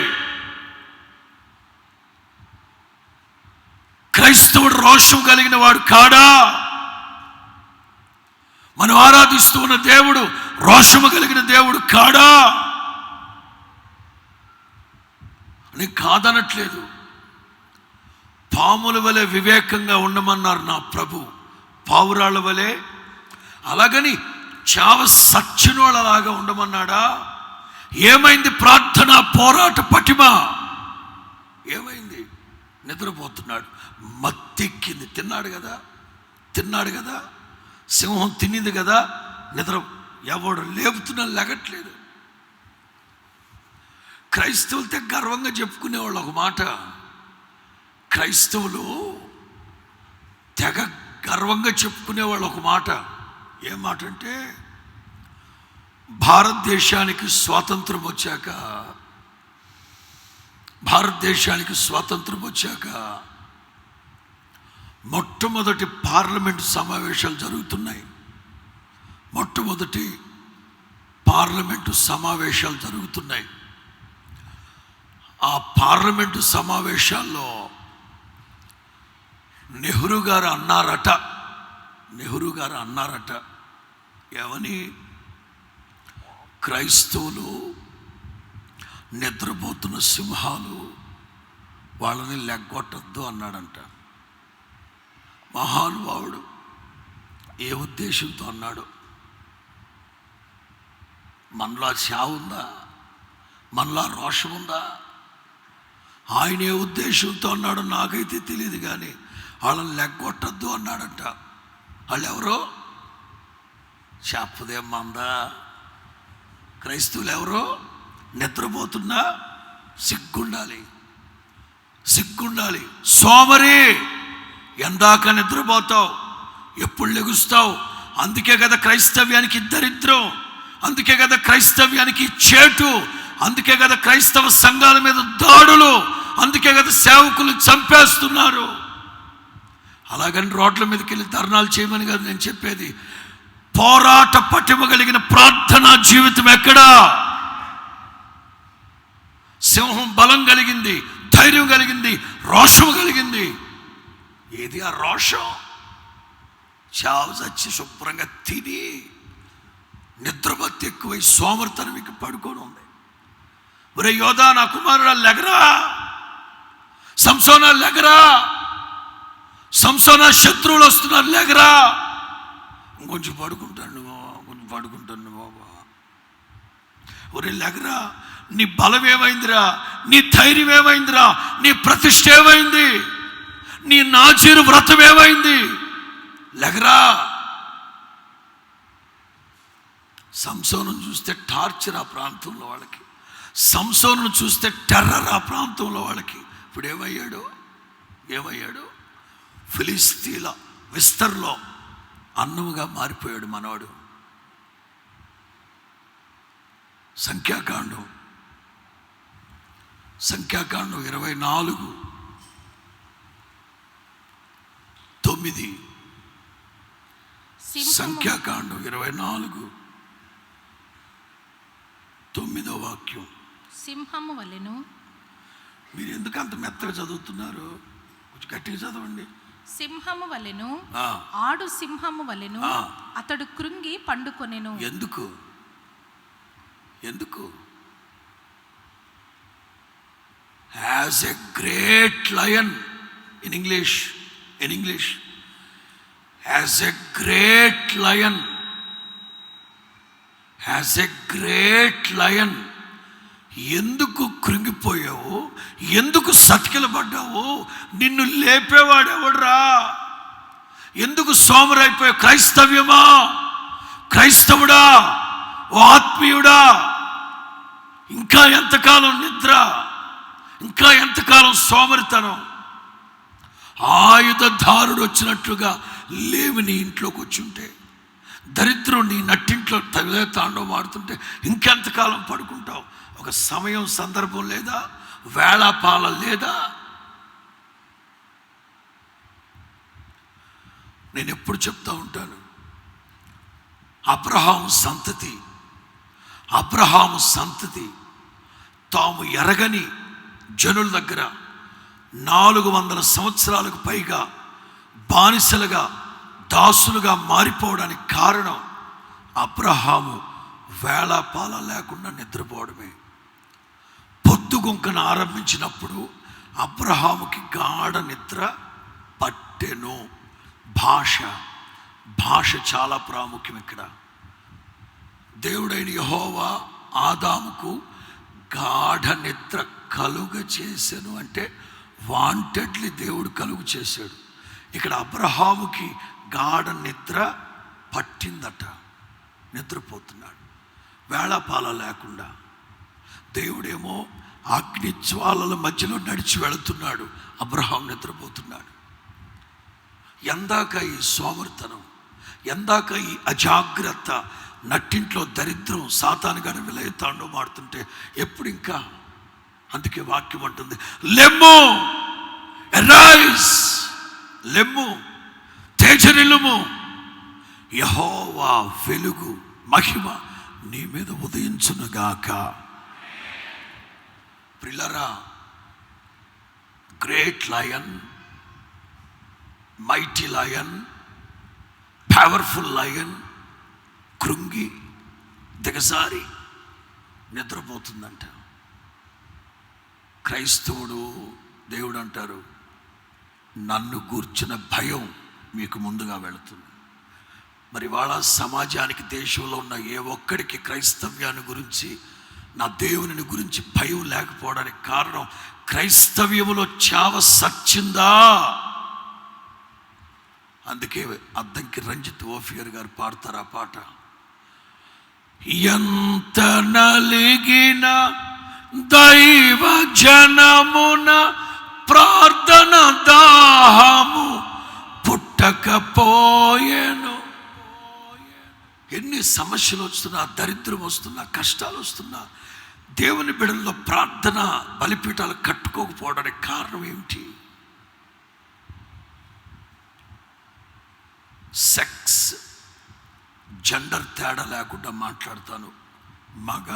A: క్రైస్తవుడు రోషం కలిగిన వాడు కాడా? మనం ఆరాధిస్తూ ఉన్న దేవుడు రోషము కలిగిన దేవుడు కాడా? అని కాదనట్లేదు. పాముల వలె వివేకంగా ఉండమన్నారు నా ప్రభు, పావురాళ్ళ వలె. అలాగని చావ సచ్చినోళ్ళలాగా ఉండమన్నాడా? ఏమైంది ప్రార్థన, పోరాట పటిమ? ఏమైంది? నిద్రపోతున్నాడు, మత్తెక్కింది. తిన్నాడు కదా, సింహం తినింది కదా, నిద్ర. ఎవడు లేపుతున్నా లెగట్లేదు. క్రైస్తవులతో గర్వంగా చెప్పుకునేవాళ్ళు ఒక మాట. క్రైస్తవులు తెగ గర్వంగా చెప్పుకునేవాళ్ళు ఒక మాట. ఏం మాట అంటే, భారతదేశానికి స్వాతంత్రం వచ్చాక మొట్టమొదటి పార్లమెంటు సమావేశాలు జరుగుతున్నాయి. ఆ పార్లమెంటు సమావేశాల్లో నెహ్రూ గారు అన్నారట, ఏమని? క్రైస్తవులు నిద్రపోతున్న సింహాలు, వాళ్ళని లెగ్గొట్టద్దు అన్నాడంట. మహానుభావుడు ఏ ఉద్దేశంతో అన్నాడు? మనలో చావు ఉందా? మనలో రోషం ఉందా? ఆయన ఏ ఉద్దేశంతో అన్నాడు నాకైతే తెలియదు, కానీ వాళ్ళని లెగ్గొట్టద్దు అన్నాడంట. వాళ్ళు ఎవరో చెప్పదేం మందా? క్రైస్తవులు ఎవరో నిద్రపోతున్నా సిగ్గుండాలి, సిగ్గుండాలి. సోమరి, ఎందాక నిద్రపోతావు? ఎప్పుడు లెగుస్తావు? అందుకే కదా క్రైస్తవ్యానికి దరిద్రం, అందుకే కదా క్రైస్తవ్యానికి చేటు, అందుకే కదా క్రైస్తవ సంఘాల మీద దాడులు, అందుకే కదా సేవకులు చంపేస్తున్నారు. అలాగని రోడ్ల మీదకి వెళ్ళి ధర్నాలు చేయమని కాదు నేను చెప్పేది. పోరాట పటిమ కలిగిన ప్రార్థనా జీవితం ఎక్కడా? సింహం బలం కలిగింది, ధైర్యం కలిగింది, రోషం కలిగింది. ఏది ఆ రోషం? చావు చచ్చి శుభ్రంగా తిని నిద్రమత్తు ఎక్కువై సోమర్తనం ఇంక పడుకొని ఉంది. ఒరే యోధా, నా కుమారుడా లెగరా, సంసోనా లెగరా, సంసోనా శత్రువులు వస్తున్నారు లెగరా. ఇంకొంచెం పడుకుంటాను బాబా, కొంచెం పడుకుంటాను బాబా. ఒరే లెగరా, నీ బలం ఏమైందిరా, నీ ధైర్యం ఏమైందిరా, నీ ప్రతిష్ఠ ఏమైంది, నీ నాజీరు వ్రతం ఏమైంది? లెగరా. సంసోను చూస్తే టార్చర్ ఆ ప్రాంతంలో వాళ్ళకి, సంసోను చూస్తే టెర్రర్ ఆ ప్రాంతంలో వాళ్ళకి. ఇప్పుడు ఏమయ్యాడు? ఫిలిస్తీన్ల విస్తర్లో అన్నముగా మారిపోయాడు మనవాడు. సంఖ్యాకాండం 24:9. సంఖ్యాకాండం 24:9
B: సింహము వలెను.
A: మీరు ఎందుకు అంత మెత్తగా చదువుతున్నారు? కొంచెం గట్టిగా చదవండి.
B: సింహము వలెను, ఆడు సింహము వలెను అతడు కృంగి పండుకొనెను.
A: ఎందుకు? As a great lion, in English, as a great lion, ఎందుకు కృంగిపోయావు? ఎందుకు సతికిలబడ్డావు? నిన్ను లేపేవాడెవడ్రా? ఎందుకు సోమరైపోయావు? క్రైస్తవ్యమా, క్రైస్తవుడా, ఓ ఆత్మీయుడా, ఇంకా ఎంతకాలం నిద్ర, ఇంకా ఎంతకాలం సోమరితనం? ఆయుధధారుడు వచ్చినట్లుగా లేవి నీ ఇంట్లోకి వచ్చుంటే, దరిద్రం నీ నట్టింట్లో తగిలే తాండవం ఆడుతుంటే ఇంకెంతకాలం పడుకుంటావు? ఒక సమయం సందర్భం లేదా? వేళాపాల లేదా? నేను ఎప్పుడు చెప్తా ఉంటాను, అబ్రహాము సంతతి తాము ఎరగని జనుల దగ్గర 400 సంవత్సరాలకు పైగా బానిసలుగా, దాసులుగా మారిపోవడానికి కారణం అబ్రహాము వేళాపాల లేకుండా నిద్రపోవడమే. పొద్దుగుంకను ఆరంభించినప్పుడు అబ్రహాముకి గాఢ నిద్ర పట్టెను. భాష చాలా ప్రాముఖ్యం ఇక్కడ. దేవుడైన యెహోవా ఆదాముకు గాఢ నిద్ర కలుగ చేశాను అంటే వాంటెడ్లీ దేవుడు కలుగు చేశాడు. ఇక్కడ అబ్రహాముకి గాఢ నిద్ర పట్టిందట, నిద్రపోతున్నాడు వేళాపాల లేకుండా. దేవుడేమో అగ్నిజ్వాలల మధ్యలో నడిచి వెళుతున్నాడు, అబ్రహాం నిద్రపోతున్నాడు. ఎందాక ఈ సోమరితనం, ఎందాక ఈ అజాగ్రత్త, నట్టింట్లో దరిద్రం, సాతానుగాని విలయతాండో మాడుతుంటే ఎప్పుడు ఇంకా? అందుకే వాక్యం అంటుంది, లెమ్ము, ఎరైజ్, లెమ్ము, తేజరిల్లుము, యెహోవా వెలుగు మహిమ నీ మీద ఉదయించునుగాక. ప్రియులారా, great lion, mighty lion, powerful lion కృంగి దిగజారి నిద్రపోతుందంట. క్రైస్తవుడు, దేవుడు అంటారు, నన్ను గూర్చిన భయం మీకు ముందుగా వెళుతుంది. మరి వాళ్ళ సమాజానికి, దేశంలో ఉన్న ఏ ఒక్కడికి క్రైస్తవ్యాన్ని గురించి, నా దేవుని గురించి భయం లేకపోవడానికి కారణం క్రైస్తవ్యములో చావ సచ్చిందా. అందుకే అద్దంకి రంజిత్ ఓఫియర్ గారు పాడతారు ఆ పాట. ఎంత నలిగిన దైవ జనమున ప్రార్థన దాహము పుట్టకపోయేను. ఎన్ని సమస్యలు వస్తున్నా, దరిద్రం వస్తున్నా, కష్టాలు వస్తున్నా, దేవుని బిడ్డల్లో ప్రార్థన బలిపీఠాలు కట్టుకోకపోవడానికి కారణం ఏమిటి? సెక్స్, జెండర్ తేడా లేకుండా మాట్లాడతాను. మగ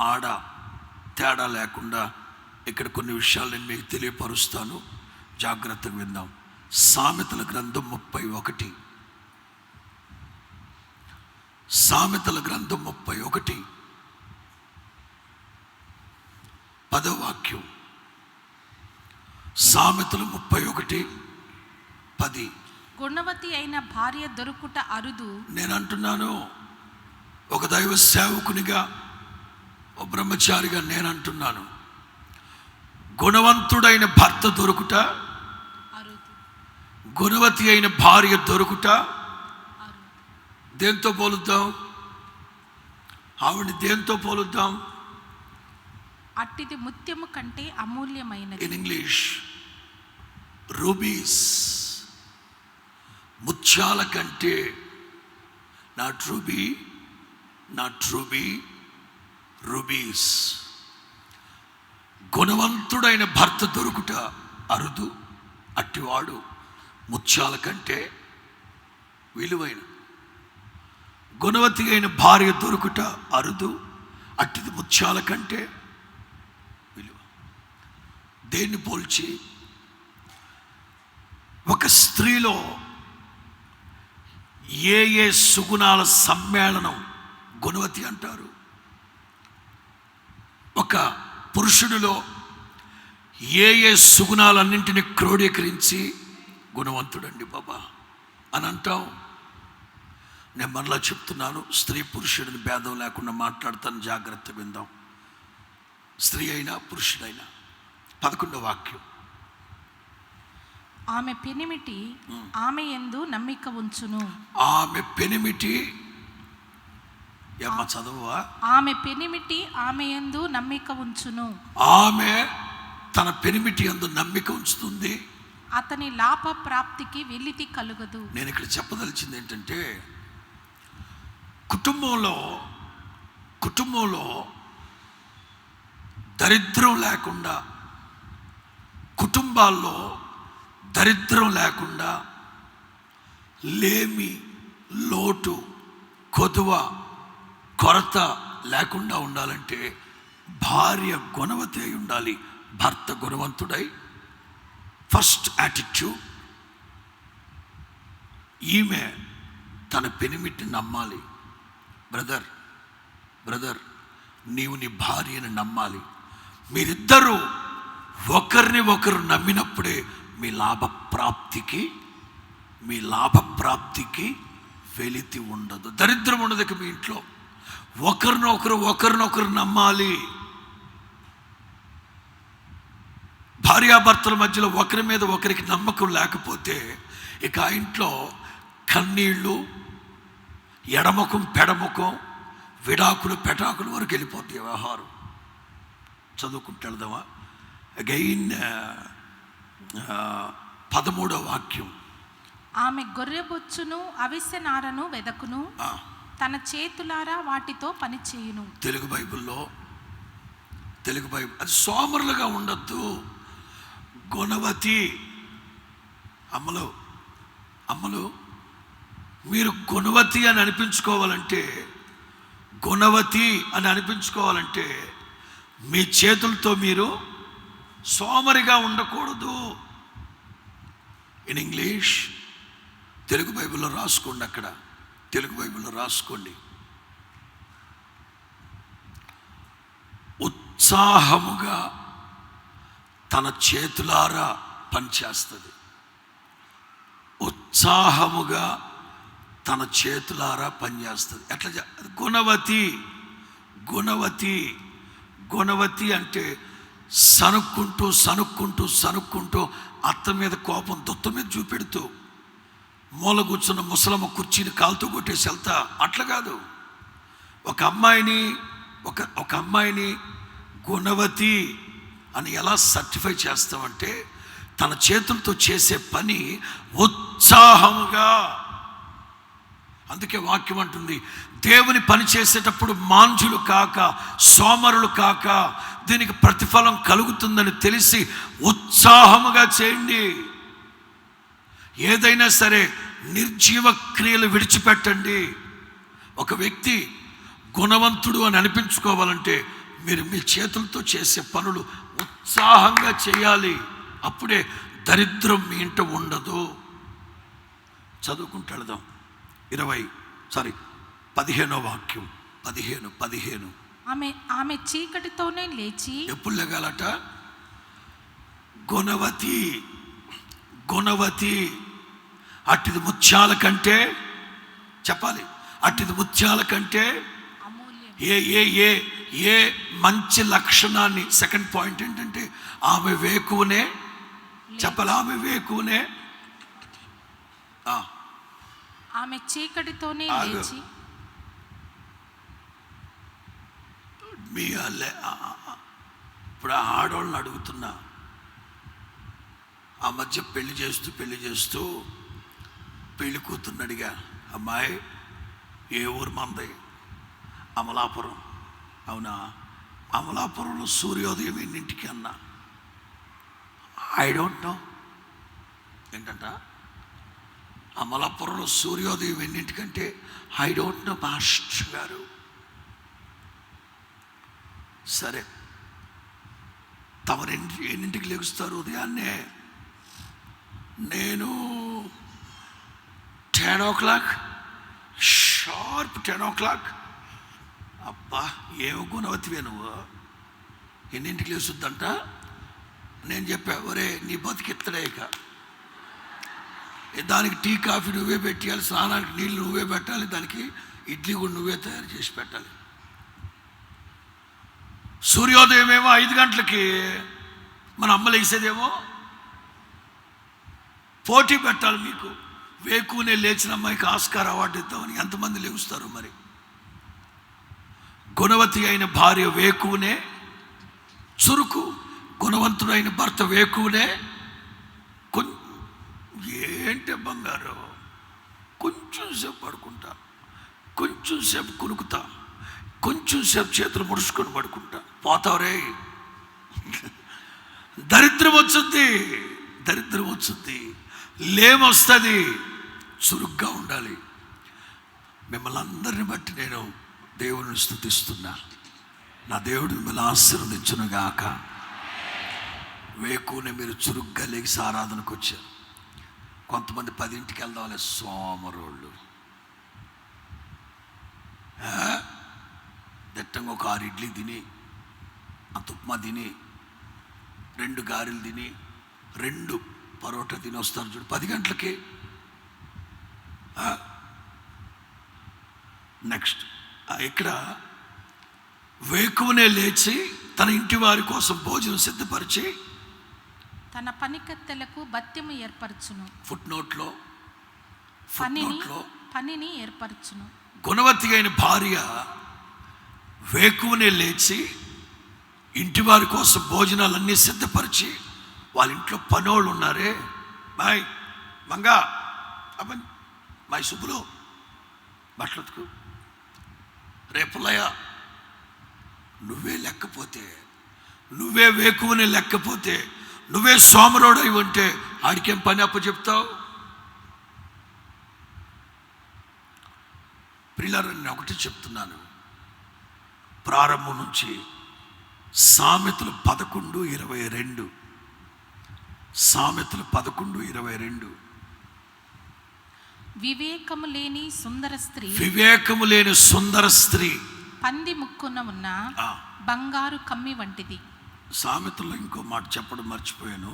A: ఆడ తేడా లేకుండా ఇక్కడ కొన్ని విషయాలు నేను మీకు తెలియపరుస్తాను. జాగ్రత్తగా విందాం. సామెతల గ్రంథం 31, సామెతల గ్రంథం 31 10వ వాక్యం. సామెతలు 31:10.
B: గుణవతి అయిన భార్య దొరుకుట అరుదు.
A: నేను అంటున్నాను, ఒక దైవ సేవకునిగా, ఒక బ్రహ్మచారిగా నేను అంటున్నాను, గుణవంతుడైన భర్త దొరుకుట
B: అరుదు,
A: గుణవతి అయిన భార్య దొరుకుట. దేంతో పోలుద్దాం? ఆవిడ దేంతో పోలుద్దాం?
B: అట్టిది ముత్యము కంటే అమూల్యమైనది.
A: In English rubies. ముత్యాల కంటే, నాట్ రూబీ, రూబీస్. గుణవంతుడైన భర్త దొరుకుట అరుదు, అట్టివాడు ముత్యాల కంటే విలువైన. గుణవతి అయిన భార్య దొరుకుట అరుదు, అట్టిది ముత్యాల కంటే విలువ. దేన్ని పోల్చి? ఒక స్త్రీలో ఏ సుగుణాల సమ్మేళనం గుణవతి అంటారు. ఒక పురుషుడిలో ఏ సుగుణాలన్నింటినీ క్రోడీకరించి గుణవంతుడండి బాబా అని అంటాం. నేను మరలా చెప్తున్నాను, స్త్రీ పురుషుడిని భేదం లేకుండా మాట్లాడతాను. జాగ్రత్త విందాం. స్త్రీ అయినా పురుషుడైనా. 11వ వాక్యం.
B: ఆమె పెనిమిటి ఆమె యందు నమ్మిక ఉంచును.
A: ఆమె పెనిమిటి ఏమ్మా చదువా?
B: ఆమె పెనిమిటి ఆమె యందు నమ్మిక ఉంచును.
A: ఆమె తన పెనిమిటి యందు నమ్మిక ఉంచుతుంది.
B: అతని లాభ ప్రాప్తికి వెలితి కలుగదు.
A: నేను ఇక్కడ చెప్పదలిచింది ఏంటంటే, కుటుంబంలో దరిద్రం లేకుండా, కుటుంబాల్లో దరిద్రం లేకుండా, లేమి, లోటు, కొదువ, కొరత లేకుండా ఉండాలంటే భార్య గుణవతి అయి ఉండాలి, భర్త గుణవంతుడై. ఫస్ట్ యాటిట్యూడ్, ఈమె తన పెనిమిటిని నమ్మాలి. బ్రదర్ నీవు నీ భార్యని నమ్మాలి. మీరిద్దరూ ఒకరిని ఒకరు నమ్మినప్పుడే మీ లాభప్రాప్తికి వెలితి ఉండదు, దరిద్రం ఉండదు. మీ ఇంట్లో ఒకరినొకరు నమ్మాలి. భార్యాభర్తల మధ్యలో ఒకరి మీద ఒకరికి నమ్మకం లేకపోతే ఇక ఆ ఇంట్లో కన్నీళ్ళు, ఎడముఖం పెడముఖం, విడాకులు పెటాకులు వరకు వెళ్ళిపోతాయి వ్యవహారం. చదువుకుంటూ వెళ్దామా? అగైన్ 13వ వాక్యం.
B: ఆమె గొర్రెబొచ్చును అవిసె నారను వెదకును, తన చేతులారా వాటితో పని చేయును.
A: తెలుగు బైబిల్ అది సోమరులుగా ఉండద్దు. గుణవతి అమ్మలు మీరు గుణవతి అని అనిపించుకోవాలంటే మీ చేతులతో మీరు సోమరిగా ఉండకూడదు. ఇన్ ఇంగ్లీష్ తెలుగు బైబిల్లో రాసుకోండి. అక్కడ తెలుగు బైబిల్లో రాసుకోండి. ఉత్సాహముగా తన చేతులారా పనిచేస్తుంది. ఉత్సాహముగా తన చేతులారా పనిచేస్తుంది. ఎట్లా గుణవతి. గుణవతి గుణవతి అంటే సనుక్కుంటూ సనుక్కుంటూ సనుక్కుంటూ అత్త మీద కోపం దుత్త మీద చూపెడుతూ మూల కూర్చున్న ముసలమ్మ కుర్చీని కాలుతో కొట్టేసి వెళ్తా. అట్లా కాదు. ఒక అమ్మాయిని గుణవతి అని ఎలా సర్టిఫై చేస్తామంటే తన చేతులతో చేసే పని ఉత్సాహముగా. అందుకే వాక్యం అంటుంది, దేవుని పని చేసేటప్పుడు మాంజులు కాక సోమరులు కాక దీనికి ప్రతిఫలం కలుగుతుందని తెలిసి ఉత్సాహముగా చేయండి. ఏదైనా సరే నిర్జీవ క్రియలు విడిచిపెట్టండి. ఒక వ్యక్తి గుణవంతుడు అని అనిపించుకోవాలంటే మీరు మీ చేతులతో చేసే పనులు ఉత్సాహంగా చేయాలి. అప్పుడే దరిద్రం మీ ఇంట ఉండదు. చదువుకుంటూ వెళదాం. 15వ వాక్యం 15.
B: ఆమె చీకటితోనే లేచి.
A: ఎప్పుడు లెగాలట? గుణవతి. గుణవతి అట్టిది ముత్యాల కంటే, చెప్పాలి, అట్టిది ముత్యాల కంటే ఏ మంచి లక్షణాన్ని. సెకండ్ పాయింట్ ఏంటంటే ఆమె వేకువనే, చెప్పాలి, ఆమె వేకువనే.
B: ఆమె చీకటితోనే లేచి.
A: మీ ఇప్పుడు ఆడవాళ్ళని అడుగుతున్నా, ఆ మధ్య పెళ్లి చేస్తూ పెళ్లి కూతుర్ని అడిగా, అమ్మాయి ఏ ఊరు మంది? అమలాపురం. అవునా? అమలాపురంలో సూర్యోదయం ఎన్నింటికి అన్నా? I don't know. ఏంటంట? అమలాపురంలో సూర్యోదయం ఎన్నింటికంటే ఐ డోంట్ నో మాస్టర్ గారు. సరే, తమరు ఎన్నింటికి లెగుస్తారు ఉదయాన్నే? నేను 10 o'clock, షార్ప్ 10 o'clock. అబ్బా, ఏమో గుణవతివే నువ్వు, ఎన్నింటికి లేచుద్దంట? నేను చెప్పా, ఒరే నీ బతికిత్తడే, ఇక దానికి టీ కాఫీ నువ్వే పెట్టాలి, స్నానానికి నీళ్ళు నువ్వే పెట్టాలి, దానికి ఇడ్లీ కూడా నువ్వే తయారు చేసి పెట్టాలి. సూర్యోదయం ఏమో 5 గంటలకి, మన అమ్మలు వేసేదేమో పోటీ పెట్టాలి. మీకు వేకునే లేచిన అమ్మాయికి ఆస్కార్ అవార్డు ఇద్దామని ఎంతమంది లేగుస్తారు మరి? గుణవతి అయిన భార్య వేకునే చురుకు, గుణవంతుడైన భర్త వేకునే ఏంటి బంగారు, కొంచెం సేపు పడుకుంటా, కొంచెం సేపు కునుకుతా, కొంచెం సేపు చేతులు ముడుచుకొని పడుకుంటా. పోతావరే, దరిద్రం వచ్చుద్ది, లేమొస్తుంది. చురుగ్గా ఉండాలి. మిమ్మల్ని అందరిని బట్టి నేను దేవుని స్తుతిస్తున్నా. నా దేవుడు మిమ్మల్ని ఆశీర్వదించునుగాక. వేకునే మీరు చురుగ్గా లేచి ఆరాధనకు వచ్చారు. కొంతమంది 10ంటికి వెళ్దామని సోమరోళ్ళు దిట్టంగా ఒక 6 ఇడ్లీ తిని, అంత ఉప్మా తిని, 2 గారెలు తిని, 2 పరోటా తిని వస్తారు చూడు 10 గంటలకి. నెక్స్ట్ ఇక్కడ వేకువనే లేచి తన ఇంటి వారి కోసం భోజనం సిద్ధపరిచి
B: తన పనికత్తెలకు భత్యము ఏర్పరచును.
A: ఫుట్నోట్లో
B: పనిని ఏర్పరచును.
A: గుణవతి అయిన భార్య వేకువనే లేచి ఇంటి వారి కోసం భోజనాలన్నీ సిద్ధపరిచి, వాళ్ళ ఇంట్లో పనోళ్ళు ఉన్నారే, బాయ్ మంగా అబ్బన్ బాయ్ సుబ్బులు బట్టలతుకు, రేపులయ్య నువ్వే లేకపోతే, నువ్వే వేకువనే లేకపోతే, నువ్వే సోమరోడై ఉంటే ఆడికేం పని అప్ప చెప్తావు? ప్రియులారా, నేను ఒకటి చెప్తున్నాను, ప్రారంభం నుంచి సామెతలు 11:22, సామెతలు 11:22.
B: వివేకము లేని
A: సుందర స్త్రీ
B: పంది ముక్కున ఉన్న బంగారు కమ్మి వంటిది.
A: సామెతల్లో ఇంకో మాట చెప్పడం మర్చిపోయాను.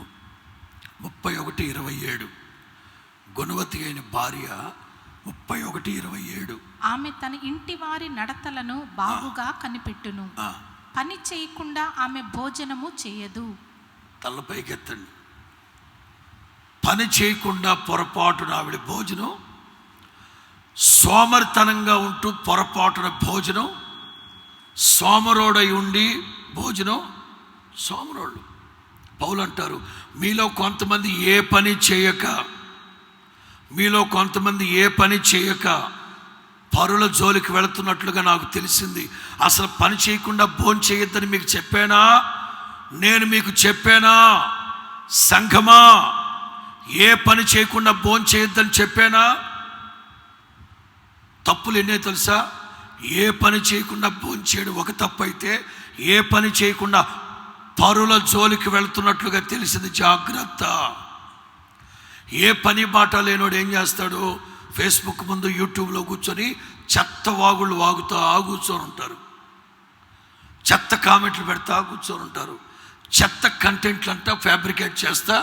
A: 31:27. గుణవతి అయిన భార్య 31:27.
B: ఆమె తన ఇంటి వారి నడతలను బాగుగా కనిపెట్టును, పని చేయకుండా ఆమె భోజనము చేయదు.
A: తలపైకెత్తండి. పని చేయకుండా పొరపాటున ఆవిడ భోజనం, సోమరితనంగా ఉంటూ పొరపాటున భోజనం, సోమరోడై ఉండి భోజనం, సోమరోళ్ళు. పౌలు అంటారు, మీలో కొంతమంది ఏ పని చేయక పరుల జోలికి వెళుతున్నట్లుగా నాకు తెలిసింది. అసలు పని చేయకుండా భోజనం చేయొద్దని మీకు చెప్పానా? నేను మీకు చెప్పానా? సంఘమా, ఏ పని చేయకుండా భోజనం చేయొద్దని చెప్పానా? తప్పులు ఎన్నే తెలుసా? ఏ పని చేయకుండా భోజనం చేయడం ఒక తప్పు అయితే, ఏ పని చేయకుండా పరుల జోలికి వెళుతున్నట్లుగా తెలిసింది. జాగ్రత్త. ఏ పని బాట లేనోడు ఏం చేస్తాడు? ఫేస్బుక్ ముందు, యూట్యూబ్లో కూర్చొని చెత్త వాగుళ్ళు వాగుతూ కూర్చొని ఉంటారు, చెత్త కామెంట్లు పెడతా కూర్చొని ఉంటారు, చెత్త కంటెంట్లు అంటా ఫ్యాబ్రికేట్ చేస్తా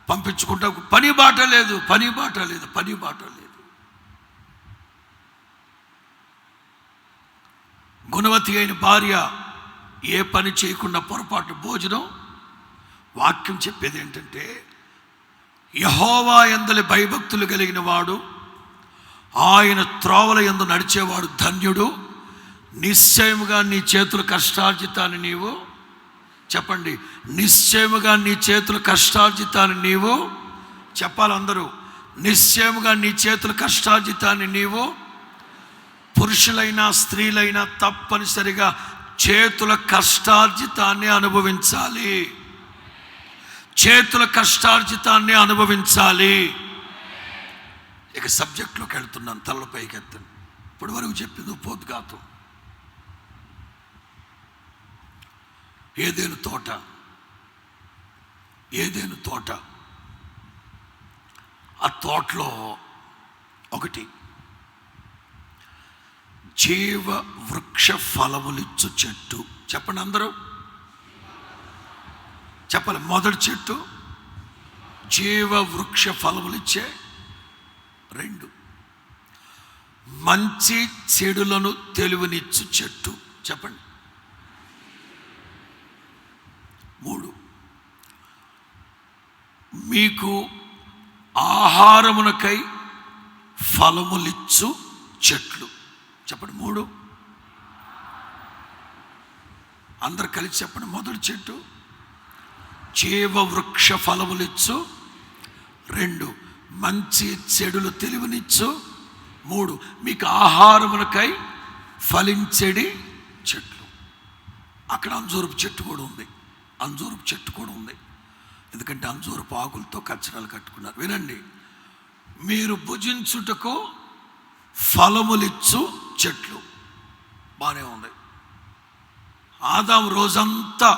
A: పంపించుకుంటా. పని బాట లేదు. గుణవతి అయిన భార్య ఏ పని చేయకుండా పొరపాటు భోజనం. వాక్యం చెప్పేది ఏంటంటే, యెహోవా యందలి భయభక్తులు కలిగిన వాడు, ఆయన త్రోవల యందు నడిచేవాడు ధన్యుడు. నిశ్చయముగా నీ చేతుల కష్టార్జితాన్ని నీవు, చెప్పండి, నిశ్చయముగా నీ చేతుల కష్టార్జితాన్ని నీవు, చెప్పాలి అందరూ, నిశ్చయముగా నీ చేతుల కష్టార్జితాన్ని నీవు, పురుషులైనా స్త్రీలైనా తప్పనిసరిగా చేతుల కష్టార్జితాన్ని అనుభవించాలి. చేతుల కష్టార్జితాన్ని అనుభవించాలి. ఇక సబ్జెక్ట్లోకి వెళ్తున్నాను. తలల పైకి ఎత్తాను. ఇప్పటి వరకు చెప్పింది ఉపోద్ఘాతం. ఏదేను తోట. ఆ తోటలో ఒకటి జీవ వృక్ష ఫలములిచ్చు చెట్టు. చెప్పండి అందరూ, చెప్పాలి. మొదటి చెట్టు జీవ వృక్ష ఫలములిచ్చే. 2, మంచి చెడులను తెలివినిచ్చు చెట్టు. చెప్పండి. 3, మీకు ఆహారమునకై ఫలములిచ్చు చెట్లు. చెప్పండి. 3, అందరు కలిసి చెప్పండి. మొదటి చెట్టు జీవ వృక్ష ఫలములిచ్చు. 2, మంచి చెడులు తెలివినిచ్చు. 3, మీకు ఆహారమునకై ఫలించెడి చెట్లు. అక్కడ అంజూరపు చెట్టు కూడా ఉంది. ఎందుకంటే అంజూరపు ఆకులతో కచ్చరాలు కట్టుకున్నారు. వినండి, మీరు భుజించుటకు ఫలములిచ్చు చెట్లు. బాగానే ఉంది. ఆదాము రోజంతా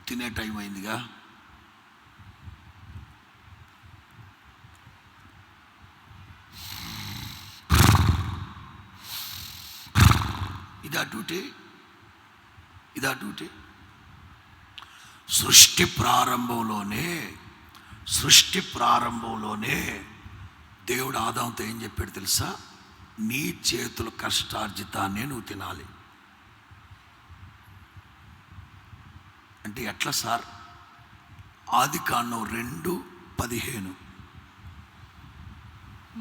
A: తినే టైం అయిందిగా, ఇదా డ్యూటీ. సృష్టి ప్రారంభంలోనే దేవుడు ఆదాముతో ఏం చెప్పాడు తెలుసా? నీ చేతుల కష్టార్జితాన్నే నువ్వు తినాలి. అంటే ఎట్లా సార్? ఆదికాండం 2:15.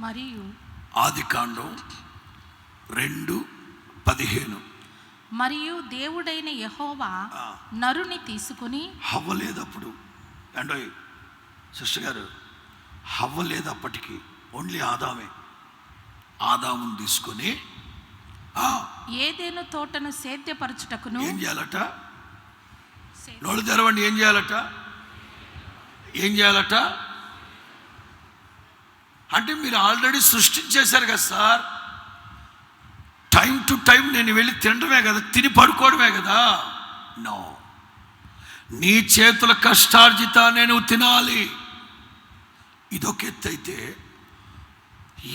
B: మరియు
A: ఆదికాండం 2:15.
B: మరియు దేవుడైన యెహోవా నరుని తీసుకుని,
A: హవ్వ లేదప్పుడు అండ్ సిస్టర్ గారు, హవ్వ లేదప్పటికి, ఓన్లీ ఆదామును తీసుకొని
B: ఏదెను తోటను సేద్యపరచుటకును
A: ఏం చేయాలట? నోళ్ళు తెరవండి. ఏం చేయాలట? అంటే మీరు ఆల్రెడీ సృష్టించేశారు కదా సార్. టైం టు టైం నేను వెళ్ళి తినడమే కదా, తిని పడుకోవడమే కదా. నో, నీ చేతుల కష్టార్జితాన్ని నువ్వు తినాలి. ఇదొక ఎత్తు అయితే,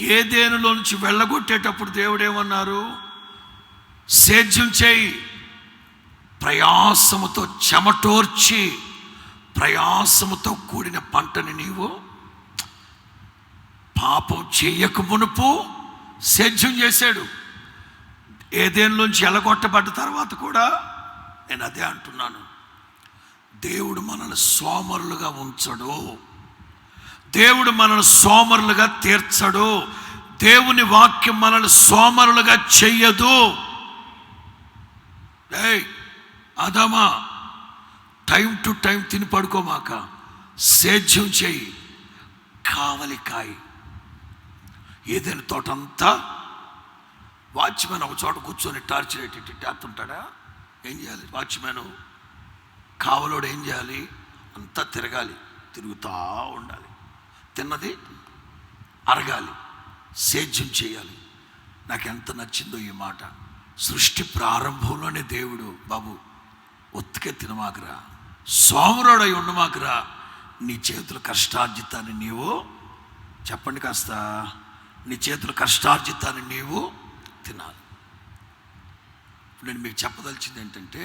A: ఏదేనులో నుంచి వెళ్ళగొట్టేటప్పుడు దేవుడు ఏమన్నారు? సేద్యం చేయి, ప్రయాసముతో చెమటోర్చి ప్రయాసముతో కూడిన పంటని నీవు పాపం చేయక మునుపు సేద్యం చేశాడు. ఏదేనులోంచి ఎలగొట్టబడ్డ తర్వాత కూడా నేను అదే అంటున్నాను, దేవుడు మనల్ని సోమరులుగా ఉంచడు, దేవుడు మనల్ని సోమరులుగా తీర్చడు, దేవుని వాక్యం మనల్ని సోమరులుగా చెయ్యదు. అదమా, టైం టు టైం తిని పడుకోమాక, సేద్యం చేయి, కావలి కాయి. ఏదైనా తోటంతా వాచ్మెన్ ఒక చోట కూర్చొని టార్చ్ లైట్ ఎత్తుంటాడా? ఏం చేయాలి వాచ్మెన్? కావలోడు ఏం చేయాలి? అంతా తిరగాలి, తిరుగుతూ ఉండాలి, తిన్నది అరగాలి, సేద్యం చేయాలి. నాకు ఎంత నచ్చిందో ఈ మాట. సృష్టి ప్రారంభంలోనే దేవుడు, బాబు ఒత్తికే తినమాకరా, సోమరుడై ఉండమాకరా, నీ చేతుల కష్టార్జితాన్ని నీవు, చెప్పండి కాస్త, నీ చేతుల కష్టార్జితాన్ని నీవు తినాలి. ఇప్పుడు నేను మీకు చెప్పదలిచింది ఏంటంటే,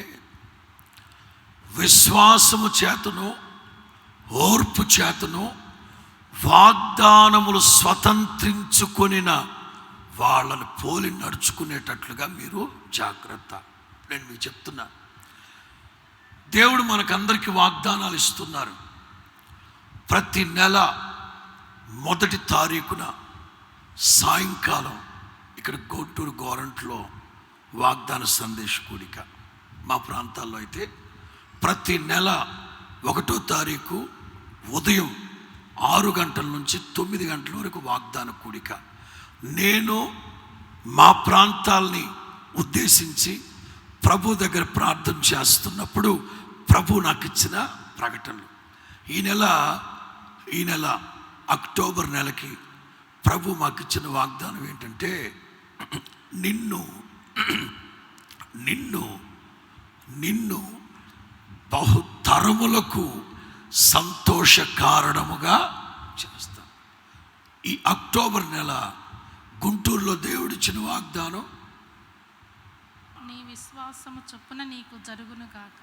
A: విశ్వాసము చేతను ఓర్పు చేతను వాగ్దానములు స్వతంత్రించుకొనిన వాళ్ళని పోలి నడుచుకునేటట్లుగా మీరు జాగ్రత్త. నేను మీకు చెప్తున్నా, దేవుడు మనకందరికీ వాగ్దానాలు ఇస్తున్నారు. ప్రతి నెల 1వ తారీఖున సాయంకాలం ఇక్కడ గోటూరు గోరంట్లో వాగ్దాన సందేశ కూడిక. మా ప్రాంతాల్లో అయితే ప్రతి నెల 1వ తారీఖు ఉదయం 6 గంటల నుంచి 9 గంటల వరకు వాగ్దాన కూడిక. నేను మా ప్రాంతాల్ని ఉద్దేశించి ప్రభు దగ్గర ప్రార్థన చేస్తున్నప్పుడు ప్రభు నాకు ఇచ్చిన ప్రకటనలు. ఈ నెల అక్టోబర్ నెలకి ప్రభు మాకు ఇచ్చిన వాగ్దానం ఏంటంటే, నిన్ను నిన్ను నిన్ను బహుతరములకు సంతోష కారణముగా చేస్తా. ఈ అక్టోబర్ నెల గుంటూరులో దేవుడిచ్చిన వాగ్దానం,
B: నీ విశ్వాసము చొప్పున నీకు జరుగును గాక,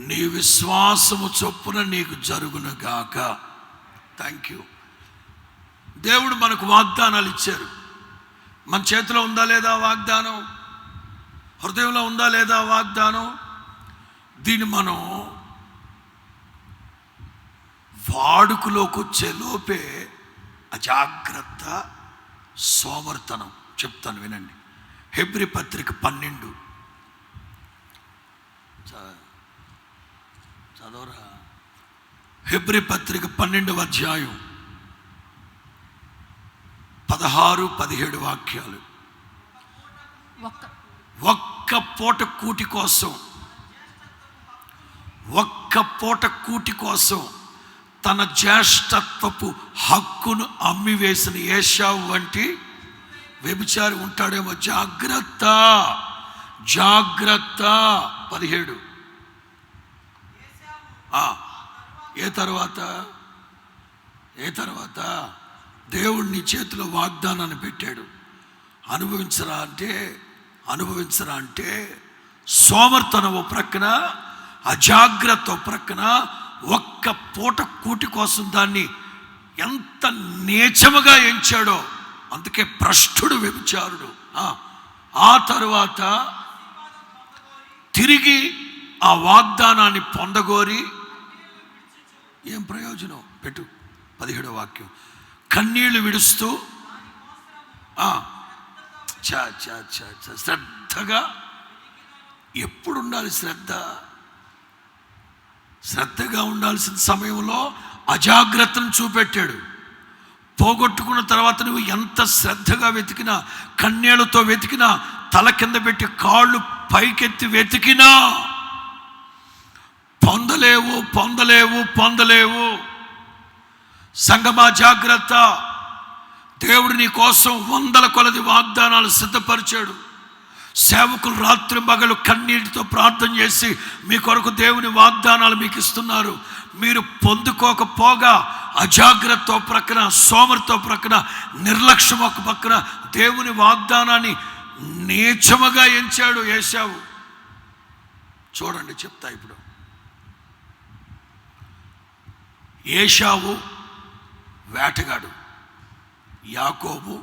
A: నీ విశ్వాసము చొప్పున నీకు జరుగును గాక. Thank you. దేవుడు మనకు వాగ్దానాలు ఇచ్చారు. మన చేతిలో ఉందా లేదా వాగ్దానం? హృదయంలో ఉందా లేదా వాగ్దానం? దీన్ని మనం వాడుకలోకి వచ్చే లోపే అజాగ్రత్త, సోమర్తనం. చెప్తాను వినండి. హెబ్రీ పత్రిక 12 చదవరా. హెబ్రీ పత్రిక 12వ అధ్యాయం 16-17 వాక్యాలు. ఒక్క పూట కూటి కోసం తన జ్యేష్ఠత్వపు హక్కును అమ్మివేసిన ఏశావు వంటి వ్యభిచారి ఉంటాడేమో. జాగ్రత్త. 17. ఏ తర్వాత దేవుడు నీ చేతిలో వాగ్దానాన్ని పెట్టాడు. అనుభవించరా అంటే సోమర్తనం ఓ ప్రక్కన, అజాగ్రత్త ఓ ప్రక్కన. ఒక్క పూట కూటి కోసం దాన్ని ఎంత నీచముగా ఎంచాడో, అందుకే భ్రష్టుడు, వ్యభిచారుడు. ఆ తరువాత తిరిగి ఆ వాగ్దానాన్ని పొందగోరి ఏం ప్రయోజనం? పెట్టు 17వ వాక్యం. కన్నీళ్లు విడుస్తూ శ్రద్ధగా. ఎప్పుడు ఉండాలి శ్రద్ధగా ఉండాల్సిన సమయంలో అజాగ్రత్తను చూపెట్టాడు. పోగొట్టుకున్న తర్వాత నువ్వు ఎంత శ్రద్ధగా వెతికినా, కన్నీళ్లతో వెతికినా, తల కింద పెట్టి కాళ్ళు పైకెత్తి వెతికినా పొందలేవు. సంగమా జాగ్రత్త. దేవుడు నీ కోసం 100 కొలది వాగ్దానాలు సిద్ధపరిచాడు. సేవకులు రాత్రి మగలు కన్నీటితో ప్రార్థన చేసి మీ కొరకు దేవుని వాగ్దానాలు మీకు ఇస్తున్నారు. మీరు పొందుకోకపోగా అజాగ్రత్త ఒక ప్రక్కన, సోమరితో ప్రక్కన, నిర్లక్ష్యం ఒక ప్రక్కన, దేవుని వాగ్దానాన్ని నీచముగా ఎంచాడు ఏశావు. చూడండి, చెప్తా ఇప్పుడు. ఏశావు వేటగాడు, యాకోబు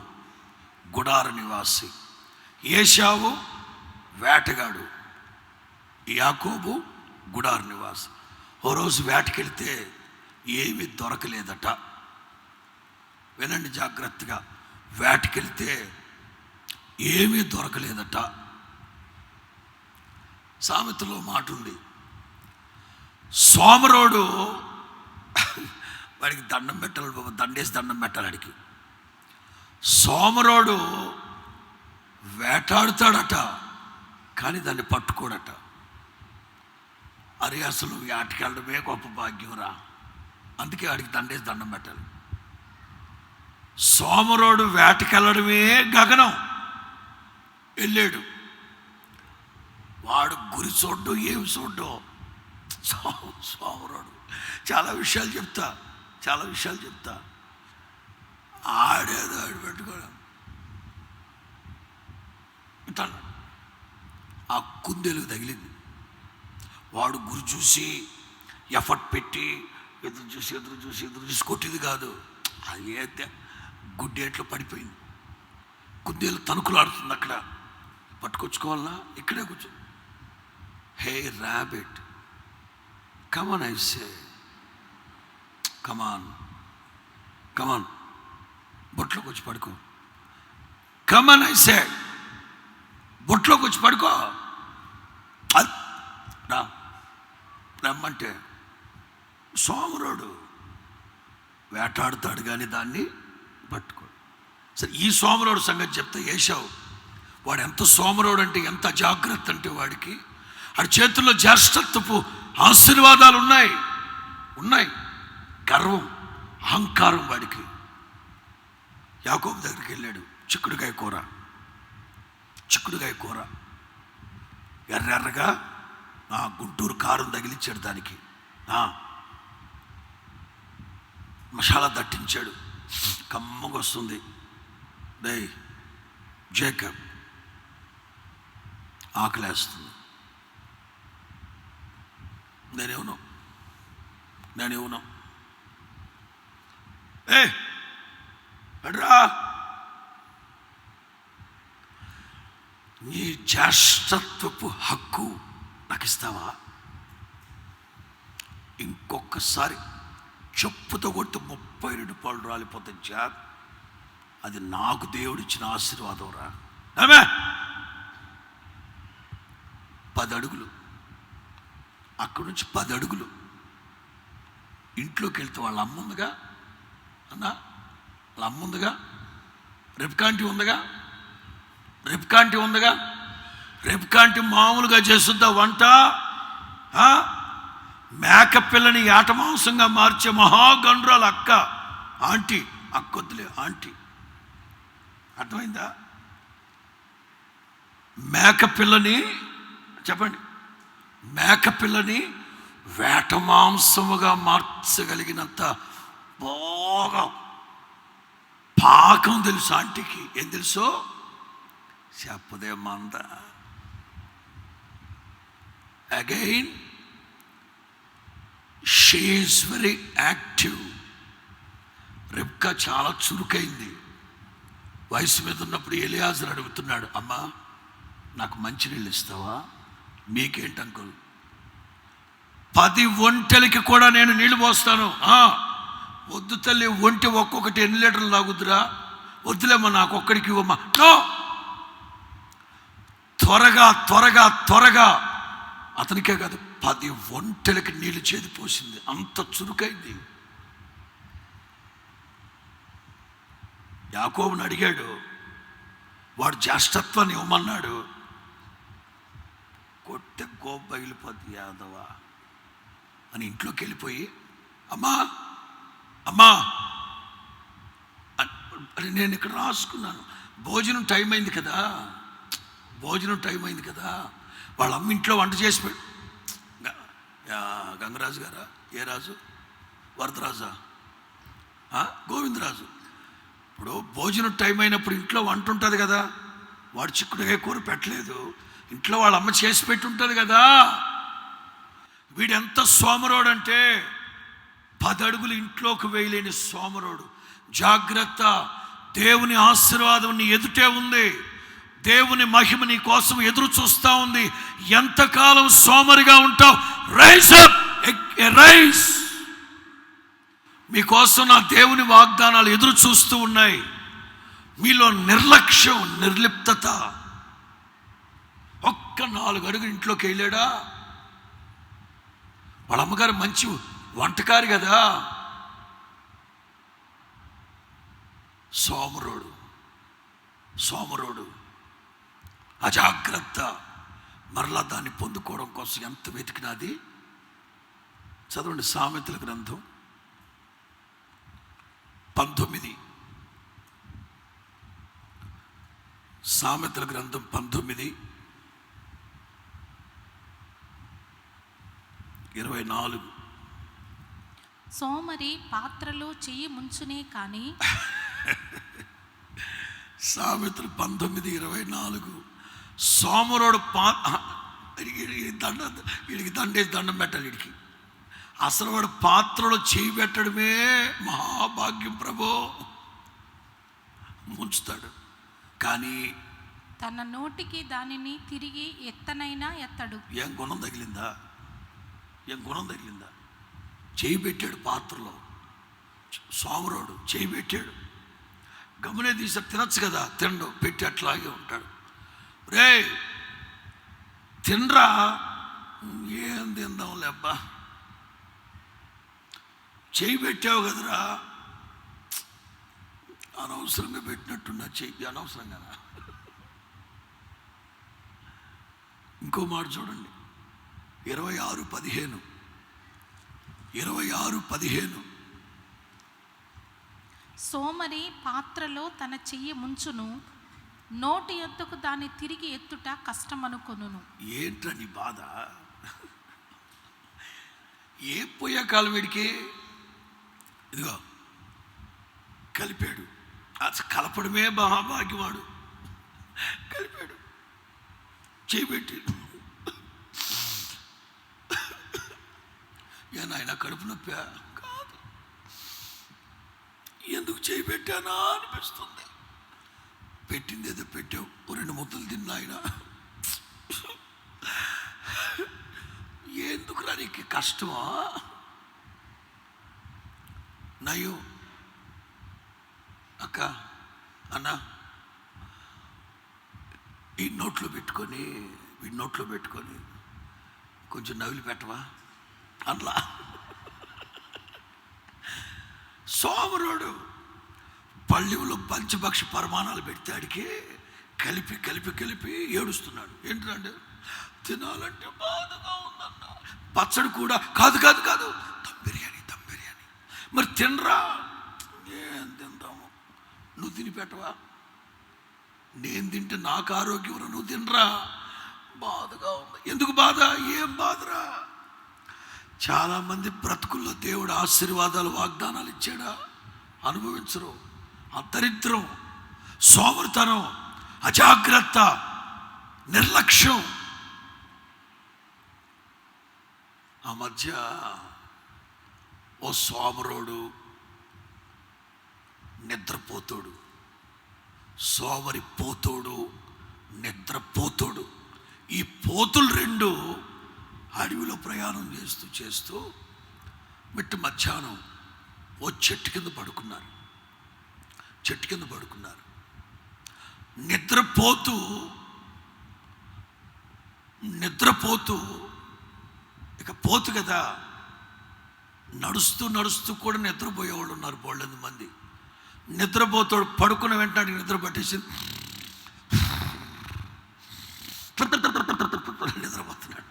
A: గుడార నివాసి. ఏశావు వేటగాడు, యాకోబు గుడార నివాసి. ఓ రోజు వేటకెళ్తే ఏమీ దొరకలేదట. వినండి జాగ్రత్తగా. వేటకెళ్తే ఏమీ దొరకలేదట. సామెతలో మాట ఉంది, సోమరోడు వాడికి దండం పెట్టాలి బాబు, దండేసి దండం పెట్టాలి వాడికి. సోమరోడు వేటాడుతాడట, కానీ దాన్ని పట్టుకోడట. అరే అసలు వేటకెళ్ళడమే గొప్ప భాగ్యంరా, అందుకే వాడికి దండేసి దండం పెట్టాలి. సోమరోడు వేటకెళ్ళడమే గగనం. వెళ్ళాడు, వాడు గురి చూడ్డం ఏమి చూడ్డం. సోమరోడు చాలా విషయాలు చెప్తా. ఆడేదో ఆడు పెట్టుకోవడం ఆ కుందేలు తగిలింది. వాడు గురి చూసి ఎఫర్ట్ పెట్టి ఎదురు చూసి కొట్టింది కాదు, అది అయితే గుడ్డేట్లో పడిపోయింది. కుందేలు తణుకులాడుతుంది అక్కడ. పట్టుకొచ్చుకోవాలన్నా ఇక్కడే కూర్చో. హే ర్యాబిట్, కమాన్, ఐ సే కమాన్, బొట్లోకి వచ్చి పడుకో. కమాన్, ఐ సే బొట్లోకి వచ్చి పడుకో. రమ్మంటే సోమరోడు వేటాడుతాడు కానీ దాన్ని పట్టుకోడు. సరే, ఈ సోమరోడు సంగతి చెప్తే ఏశావు వాడు ఎంత సోమరోడు అంటే, ఎంత అజాగ్రత్త అంటే వాడి చేతుల్లో జ్యేష్ఠత్వపు ఆశీర్వాదాలు ఉన్నాయి. గర్వం, అహంకారం వాడికి. యాకోబు దగ్గరికి వెళ్ళాడు. చిక్కుడుకాయ కూర ఎర్రగా గుంటూరు కారం తగిలించాడు దానికి. మసాలా దట్టించాడు, కమ్మగా వస్తుంది. జేకబ్ ఆకలేస్తుంది. నేనేమన్నా అడ్రా, నీ జ్యేష్ఠత్వపు హక్కు నాకు ఇస్తావా? ఇంకొకసారి చెప్పుతో కొడితే 32 పళ్ళు రాలిపోతే జాబ్. అది నాకు దేవుడిచ్చిన ఆశీర్వాదం రా. 10 అడుగులు అక్కడి నుంచి 10 అడుగులు ఇంట్లోకి వెళ్తే వాళ్ళ అమ్మ ఉందిగా, వాళ్ళ అమ్మ ఉందిగా, రెప్కాంటి ఉందిగా. రెప్కాంటి మామూలుగా చేస్తుందా వంట? మేకపిల్లని ఏట మాంసంగా మార్చే మహాగండ్రాలు అక్క, ఆంటీ. అక్కొద్దులే, ఆంటీ. అర్థమైందా? మేకపిల్లని చెప్పండి, మేకపిల్లని వేట మాంసముగా మార్చగలిగినంత బాగా పాకం తెలుసు ఆంటీకి. ఏం తెలుసో చెప్పదే మంద. Again she is very active. Rebekah చాలా చురుకైంది. వయసు మీద ఉన్నప్పుడు ఎలియాజరు అడుగుతున్నాడు, అమ్మా నాకు మంచినీళ్ళు ఇస్తావా? మీకేంటి అంకుల్, 10 ఒంటెలకి కూడా నేను నీళ్లు పోస్తాను. వద్దు తల్లి, ఒంటె ఒక్కొక్కటి 8 లీటర్లు తాగుద్దురా. వద్దులేమ్మా, నాకు ఒక్కడికి ఇవ్వమ్మా. నో, త్వరగా అతనికే కాదు 10 ఒంటెలకి నీళ్లు చేది పోసింది. అంత చురుకైంది. యాకోబుని అడిగాడు, వాడు జ్యేష్ఠత్వాన్ని ఇవ్వమన్నాడు. కొట్టె గోబ బయలుపోద్ది యాదవా అని ఇంట్లోకి వెళ్ళిపోయి, అమ్మా అని నేను ఇక్కడ రాసుకున్నాను. భోజనం టైం అయింది కదా. వాళ్ళ అమ్మ ఇంట్లో వంట చేసి గంగరాజు గారా, ఏ రాజు, వరదరాజా, గోవిందరాజు. ఇప్పుడు భోజనం టైం అయినప్పుడు ఇంట్లో వంట ఉంటుంది కదా, వాడు చిక్కుడుగా కూర పెట్టలేదు, ఇంట్లో వాళ్ళ అమ్మ చేసి పెట్టి ఉంటుంది కదా. వీడెంత సోమరోడు అంటే 10 అడుగులు ఇంట్లోకి వేయలేని సోమరోడు. జాగ్రత్త, దేవుని ఆశీర్వాదం నీ ఎదుటే ఉంది, దేవుని మహిమ నీ కోసం ఎదురు చూస్తూ ఉంది. ఎంతకాలం సోమరిగా ఉంటావు? Rise up, rice. మీకోసం నా దేవుని వాగ్దానాలు ఎదురు చూస్తూ ఉన్నాయి. మీలో నిర్లక్ష్యం, నిర్లిప్తత. ఒక్క 4 అడుగులు ఇంట్లోకి వెళ్ళాడా? వాళ్ళ అమ్మగారు మంచి వంటకారి కదా. సోమరోడు అజాగ్రత్త. మరలా దాన్ని పొందుకోవడం కోసం ఎంత వెతికినాది. చదవండి సామెతల గ్రంథం 19. సామెతల గ్రంథం 19:24.
B: సోమరి పాత్రలో చెయ్యి ముంచునే కానీ.
A: సామెతలు 19:24. సోమరోడు వీడికి దండేసి దండం పెట్టాలి. వీడికి అసలు వాడు పాత్రలో చేయి పెట్టడమే మహాభాగ్యం ప్రభో. ముంచుతాడు కానీ
B: తన నోటికి దానిని తిరిగి ఎత్తనైనా ఎత్తడు.
A: ఏం గుణం తగిలిందా? చేయి పెట్టాడు పాత్రలో. సోమరోడు చేయి పెట్టాడు, గమనే తీసి తినచ్చు కదా, తిండు పెట్టి అట్లాగే ఉంటాడు. రే తినరా, ఏం తిందాం లేబ్బా, చేయి పెట్టావు కదరా, అనవసరంగా పెట్టినట్టున్నా చెయ్యి, అనవసరంగా. ఇంకో మాట చూడండి, 26:15.
B: సోమరి పాత్రలో తన చెయ్యి ముంచును, నోటి ఎత్తుకు దాన్ని తిరిగి ఎత్తుట కష్టమనుకొనును.
A: ఏంటని బాధ? ఏ పోయే కాలం వీడికి? ఇదిగో కలిపాడు, అసలు కలపడమే మహాభాగ్యవాడు. కలిపాడు, చేయబెట్టి, నాయన కడుపు నొప్పి కాదు, ఎందుకు చేయబెట్టానా అనిపిస్తుంది. పెట్టింది ఏదో పెట్టావు, 2 ముద్దలు తిన్నా ఆయన. ఎందుకురా నీకు కష్టమా? నయ్యో అక్క, అన్న, వీడి నోట్లో పెట్టుకొని కొంచెం నవ్వులు పెట్టవా అట్లా. సోమరుడు పళ్ళెంలో పంచభక్ష పరిమాణాలు పెడితే కలిపి కలిపి కలిపి ఏడుస్తున్నాడు. ఏంటంటే తినాలంటే బాధగా ఉందన్న. పచ్చడి కూడా కాదు కాదు కాదు, దమ్ బిర్యానీ. మరి తినరా, ఏం తింటాము, నువ్వు తిని పెట్టవా, నేను తింటే నాకు ఆరోగ్యం, నువ్వు తినరా, బాధగా ఉంది. ఎందుకు బాధ? ఏం బాధరా? చాలామంది బ్రతుకుల్లో దేవుడు ఆశీర్వాదాలు, వాగ్దానాలు ఇచ్చాడా, అనుభవించరు. ఆ దరిద్రం, సోమరితనం, అజాగ్రత్త, నిర్లక్ష్యం. ఆ మధ్య ఓ సోమరోడు నిద్రపోతాడు, సోమరి పోతోడు నిద్రపోతాడు. ఈ పోతులు 2 అడవిలో ప్రయాణం చేస్తూ మిట్ట మధ్యాహ్నం ఓ చెట్టు కింద పడుకున్నారు. నిద్రపోతూ ఇక పోతు కదా, నడుస్తూ కూడా నిద్రపోయేవాళ్ళు ఉన్నారు బోళ్ళెందు మంది. నిద్రపోతాడు, పడుకున్న వెంటనే నిద్ర పట్టేసింది, నిద్రపోతున్నాడు.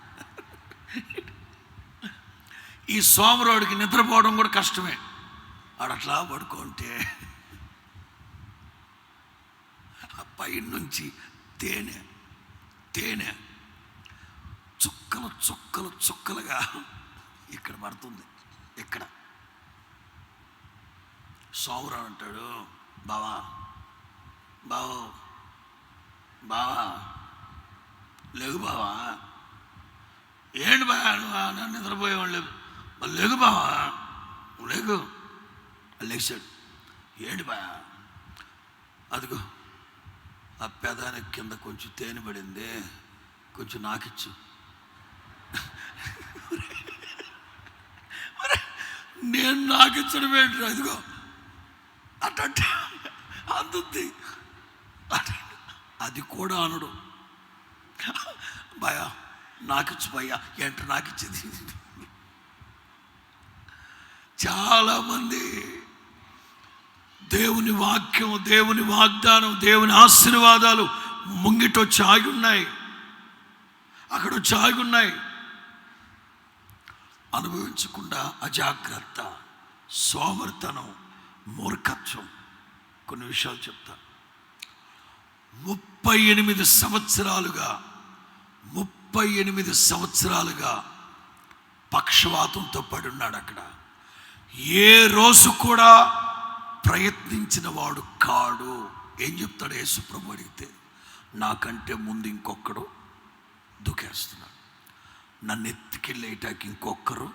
A: ఈ సోమరోడికి నిద్రపోవడం కూడా కష్టమే. ఆడట్లా పడుకుంటే ఆ పై నుంచి తేనె చుక్కలుగా ఇక్కడ పడుతుంది. ఇక్కడ సోమరావు అంటాడు, బావా బావో బావా లేగు బావా. ఏంటి బావా నన్ను నిద్రపోయేవాళ్ళు లేవు. లేగు బావా లేగు. లేచాడు. ఏంటి బావా? అదిగో ఆ పెదానికి కింద కొంచెం తేనె పడింది, కొంచెం నాకిచ్చు. నేను నాకిచ్చడం ఏంటి? అదిగో అట్ట అందుద్ది. అది కూడా అనడు. భయ నాకిచ్చు భయ్యా. ఏంట నాకిచ్చేది? చాలామంది దేవుని వాక్యం, దేవుని వాగ్దానం, దేవుని ఆశీర్వాదాలు ముంగిటొచ్చి ఆగి ఉన్నాయి, అక్కడొచ్చి ఆగి ఉన్నాయి. అనుభవించకుండా అజాగ్రత్త, సోమరితనం, మూర్ఖత్వం. కొన్ని విషయాలు చెప్తా. 38 సంవత్సరాలుగా పక్షవాతంతో పడి ఉన్నాడు అక్కడ. ఏ రోజు కూడా ప్రయత్నించిన వాడు కాడు. ఏం చెప్తాడు యేసు ప్రభు అడిగితే? నాకంటే ముందు ఇంకొకడు దూకేస్తున్నాడు, నన్ను ఎత్తుకెళ్ళేటానికి ఇంకొకరు.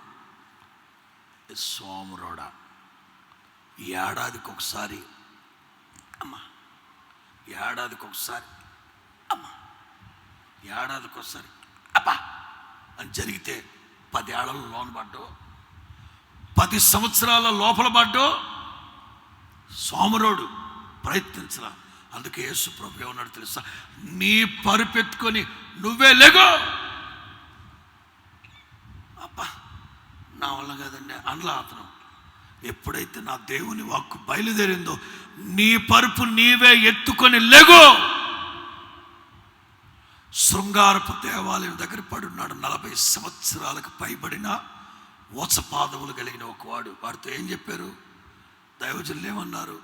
A: సోమరోడా, ఏడాదికి ఒకసారి అమ్మా, ఏడాదికి ఒకసారి అమ్మా, ఏడాదికి ఒకసారి అబ్బా అని జరిగితే 10 ఏళ్లలో లోన్ పడ్డో, 10 సంవత్సరాల లోపల పడ్డో సోమరోడు ప్రయత్నించరా. అందుకే యేసు ప్రభు ఏమన్నాడు తెలుసా? నీ పరుపెత్తుకొని నువ్వే లేగో. అబ్బా నా వల్ల కాదండి అనలా అతను. ఎప్పుడైతే నా దేవుని వాక్కు బయలుదేరిందో, నీ పరుపు నీవే ఎత్తుకొని లేగో. శృంగారపు దేవాలయం దగ్గర పడున్నాడు. 40 సంవత్సరాలకు పైబడిన వచపాదములు కలిగిన ఒకవాడు. వాడితో ఏం చెప్పారు? దైవజనులు ఏమన్నారు?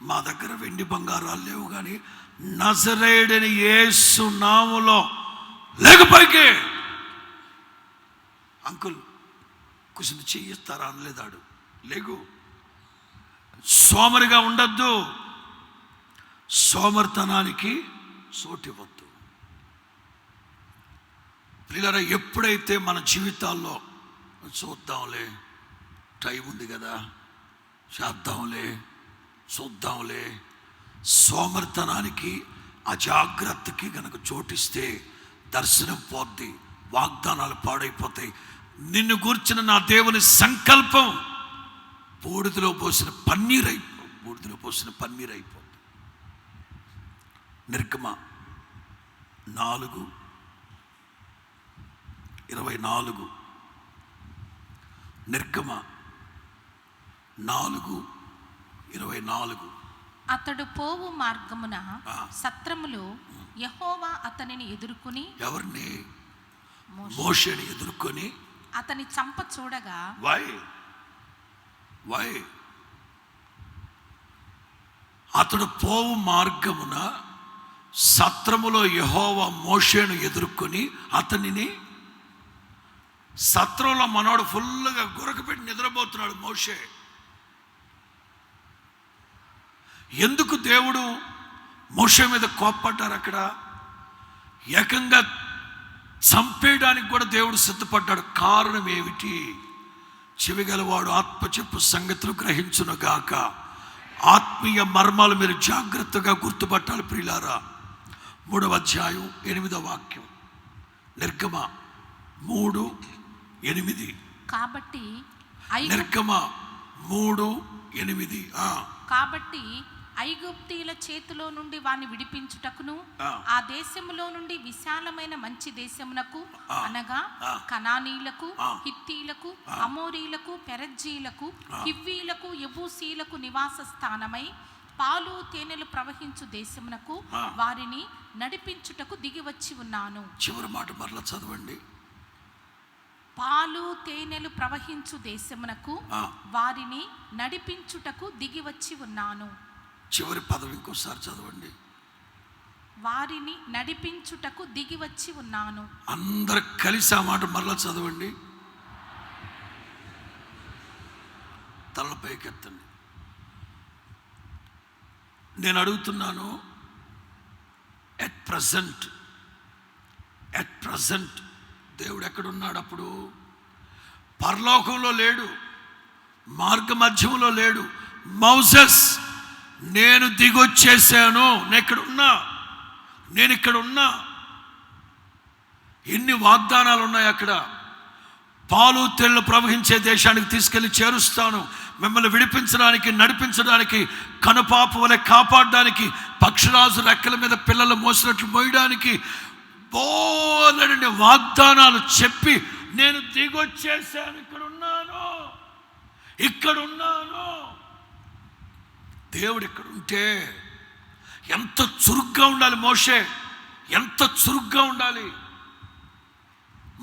A: మా దగ్గర వెండి బంగారాలు లేవు, కానీ నజరేయుడైన యేసు నామములో లేగు పైకి. అంకుల్ కుసిని చెయ్యిస్తారా అనలేదాడు. లేగు. సోమరిగా ఉండద్దు, సోమరితనానికి చోటివ్వద్దు. పిల్లరా, ఎప్పుడైతే మన జీవితాల్లో చూద్దాంలే, టైం ఉంది కదా, చేద్దాంలే, చూద్దాంలే, సోమరితనానికి, అజాగ్రత్తకి గనక చోటిస్తే దర్శనం పోద్ది, వాగ్దానాలు పాడైపోతాయి. నిన్ను గూర్చిన నా దేవుని సంకల్పం బూడిదలో పోసిన పన్నీర్ అయిపోద్ది. నిర్గమ 4:24. నిర్గమ 4:24.
B: అతడు పోవు మార్గమున సత్రములో యెహోవా అతనిని ఎదుర్కొని, ఎవరిని?
A: మోషేని ఎదుర్కొని
B: అతని చంప చూడగా,
A: వై అతడు పోవు మార్గమున సత్రములో యెహోవా మోషేను ఎదుర్కొని అతనిని. సత్రంలో మనోడు ఫుల్గా గురకపెట్టి నిద్రపోతున్నాడు మోషే. ఎందుకు దేవుడు మోషే మీద కోప్పడ్డారు? అక్కడ ఏకంగా చంపేయడానికి కూడా దేవుడు సిద్ధపడ్డాడు. కారణం ఏమిటి? చెవిగలవాడు ఆత్మ చెప్పు సంగతులు గ్రహించునుగాక. ఆత్మీయ మర్మాలు మీరు జాగ్రత్తగా గుర్తుపట్టాలి ప్రియులారా. 3వ అధ్యాయం 8వ వాక్యం. నిర్గమ 3:8.
B: కాబట్టి
A: నిర్గమ 3:8.
B: కాబట్టి ఐగుప్తీయుల చేతిలో నుండి వాని విడిపించుటకును, ఆ దేశములో నుండి విశాలమైన మంచి దేశమునకు, అనగా కనానీయులకు, హిత్తీయులకు, అమోరీలకు, పెరజ్జీలకు, హివ్వీలకు, యెబూసీలకు నివాస స్థానమై పాలు తేనెలు ప్రవహించు దేశమునకు వారిని నడిపించుటకు దిగి వచ్చి ఉన్నాను.
A: చివరి మాట మరలా చదవండి.
B: పాలు తేనెలు ప్రవహించు దేశమునకు వారిని నడిపించుటకు దిగి వచ్చి ఉన్నాను.
A: చివరి పదం ఇంకోసారి చదవండి.
B: వారిని నడిపించుటకు దిగి వచ్చి ఉన్నాను.
A: అందరు కలిసి ఆ మాట మరలా చదవండి. తలపైకెత్తండి. నేను అడుగుతున్నాను, ఎట్ ప్రజెంట్ దేవుడు ఎక్కడున్నాడు? అప్పుడు పరలోకంలో లేడు, మార్గ మధ్యంలో లేడు. మోసెస్, నేను దిగొచ్చేసాను, నేను ఇక్కడ ఉన్నా. ఎన్ని వాగ్దానాలు ఉన్నాయి అక్కడ. పాలు తేళ్లు ప్రవహించే దేశానికి తీసుకెళ్లి చేరుస్తాను, మిమ్మల్ని విడిపించడానికి, నడిపించడానికి, కనుపాపు వలె కాపాడడానికి, పక్షిరాజు రెక్కల మీద పిల్లలు మోసినట్లు మోయడానికి బోలెడన్ని వాగ్దానాలు చెప్పి నేను దిగొచ్చేసాను, ఇక్కడున్నాను. దేవుడు ఇక్కడ ఉంటే ఎంత చురుగ్గా ఉండాలి మోషే, ఎంత చురుగ్గా ఉండాలి.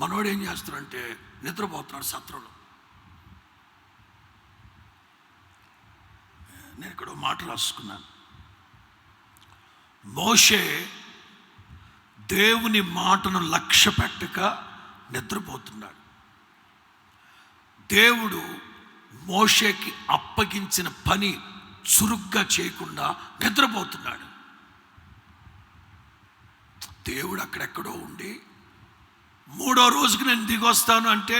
A: మనోడు ఏం చేస్తాడంటే నిద్రపోతున్నాడు సత్రంలో. నేను ఇక్కడ మాట రాసుకున్నాను. మోషే దేవుని మాటను లక్ష్య పెట్టక నిద్రపోతున్నాడు. దేవుడు మోషేకి అప్పగించిన పని చురుగ్గా చేయకుండా నిద్రపోతున్నాడు. దేవుడు అక్కడెక్కడో ఉండి మూడో రోజుకి నేను దిగొస్తాను అంటే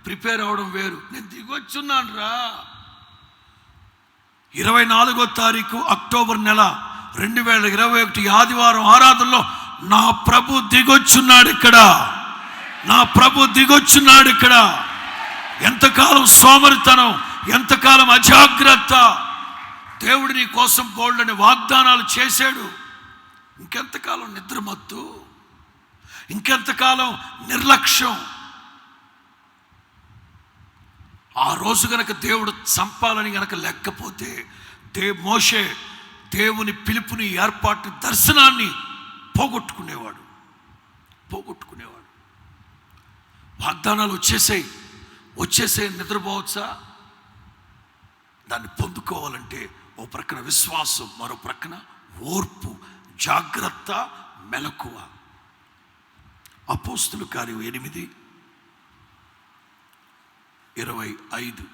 A: ప్రిపేర్ అవ్వడం వేరు. నేను దిగొచ్చున్నాను రా. 24వ తారీఖు అక్టోబర్ నెల 2021 ఆదివారం ఆరాధనలో నా ప్రభు దిగొచ్చున్నాడు ఇక్కడ. ఎంతకాలం సోమరితనం, ఎంతకాలం అజాగ్రత్త. దేవుడు నీ కోసం బోల్డని వాగ్దానాలు చేశాడు. ఇంకెంతకాలం నిద్రమత్తు, ఇంకెంతకాలం నిర్లక్ష్యం. ఆ రోజు గనక దేవుడు చంపాలని గనక లేకపోతే మోషే దేవుని పిలుపుని, ఏర్పాటు, దర్శనాన్ని పోగొట్టుకునేవాడు. వాగ్దానాలు వచ్చేసాయి నిద్రపోవచ్చా? దాన్ని పొందుకోవాలంటే ఓ ప్రక్కన విశ్వాసం, మరో ప్రక్కన ఓర్పు, జాగ్రత్త, మెలకువ. అపోస్తుల కార్యం 8:25.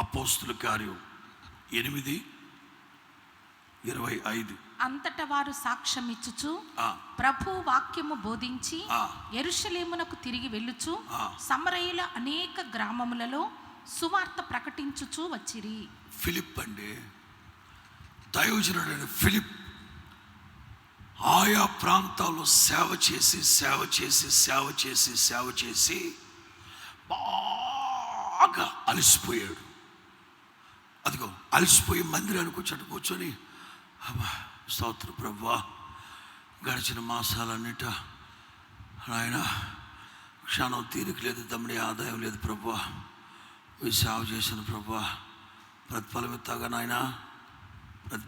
A: అపోస్తుల కార్యం 8:25.
B: అంతటా వారు సాక్ష్యం ఇచ్చుచు ప్రభు వాక్యము బోధించి యెరూషలేమునకు తిరిగి వెళ్ళుచు సమరయుల అనేక గ్రామములలో సువార్త ప్రకటించుచు వచ్చిరి.
A: ఫిలిప్ అండి, దైవజనుడైన ఫిలిప్ ఆయా ప్రాంతాల్లో సేవ చేసి బాగా అలసిపోయాడు. అదిగో అలసిపోయి మందిరానికి కూర్చొని స్తోత్రం ప్రభువా, గడిచిన మాసాలన్నిట ఆయన క్షణం తీరిక లేదు, తమ్ముడి ఆదాయం లేదు ప్రభువా, మీరు సేవ చేసిన ప్రభువా ప్రతిఫలం ఇస్తాగా నాయన,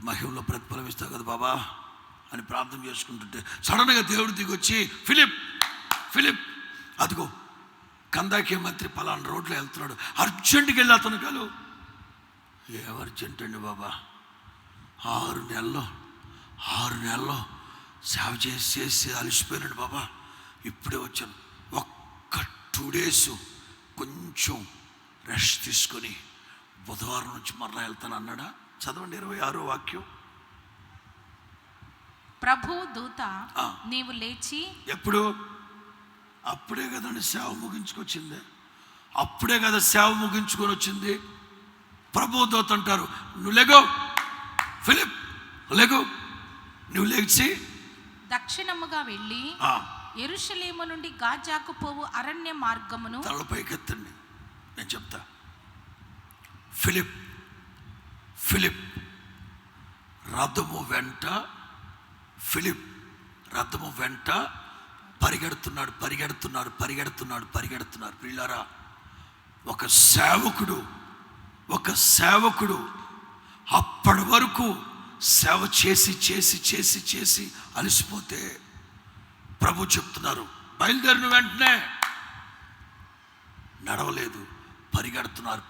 A: మహిమలో ప్రతిఫలం ఇస్తావు కదా బాబా అని ప్రార్థన చేసుకుంటుంటే సడన్గా దేవుడు దిగొచ్చి ఫిలిప్ అదిగో కందాకే మంత్రి పలానా రోడ్లో వెళ్తున్నాడు, అర్జెంటుకి వెళ్ళి అతను కలు. ఏం అర్జెంట్ అండి బాబా, 6 నెలల్లో సేవ చేసి అలసిపోయినాడు బాబా, ఇప్పుడే వచ్చాను, ఒక్క 2 days కొంచెం రెస్ట్ తీసుకొని బుధవారం నుంచి మరలా వెళ్తాను అన్నాడా? చదవండి 26వ వాక్యం.
B: ప్రభు దూత నీవు లేచి. ఎప్పుడు?
A: అప్పుడే కదండి సేవ ముగించుకొచ్చింది, అప్పుడే కదా సేవ ముగించుకొని వచ్చింది. ప్రభు దూత అంటారు, నువ్వు లేగో ఫిలిప్, లేగో, నువ్వు లేచి
B: దక్షిణముగా వెళ్ళి యెరూషలేము నుండి గాజాకు పోవు అరణ్య మార్గమును.
A: తలపైకెత్తండి, నేను చెప్తా. ఫిలిప్ రథము వెంట పరిగెడుతున్నాడు. పిల్లారా, ఒక సేవకుడు అప్పటి వరకు సేవ చేసి అలసిపోతే ప్రభు చెప్తున్నారు, బయలుదేరిన వెంటనే నడవలేదు, పరిగెడుతున్నారు.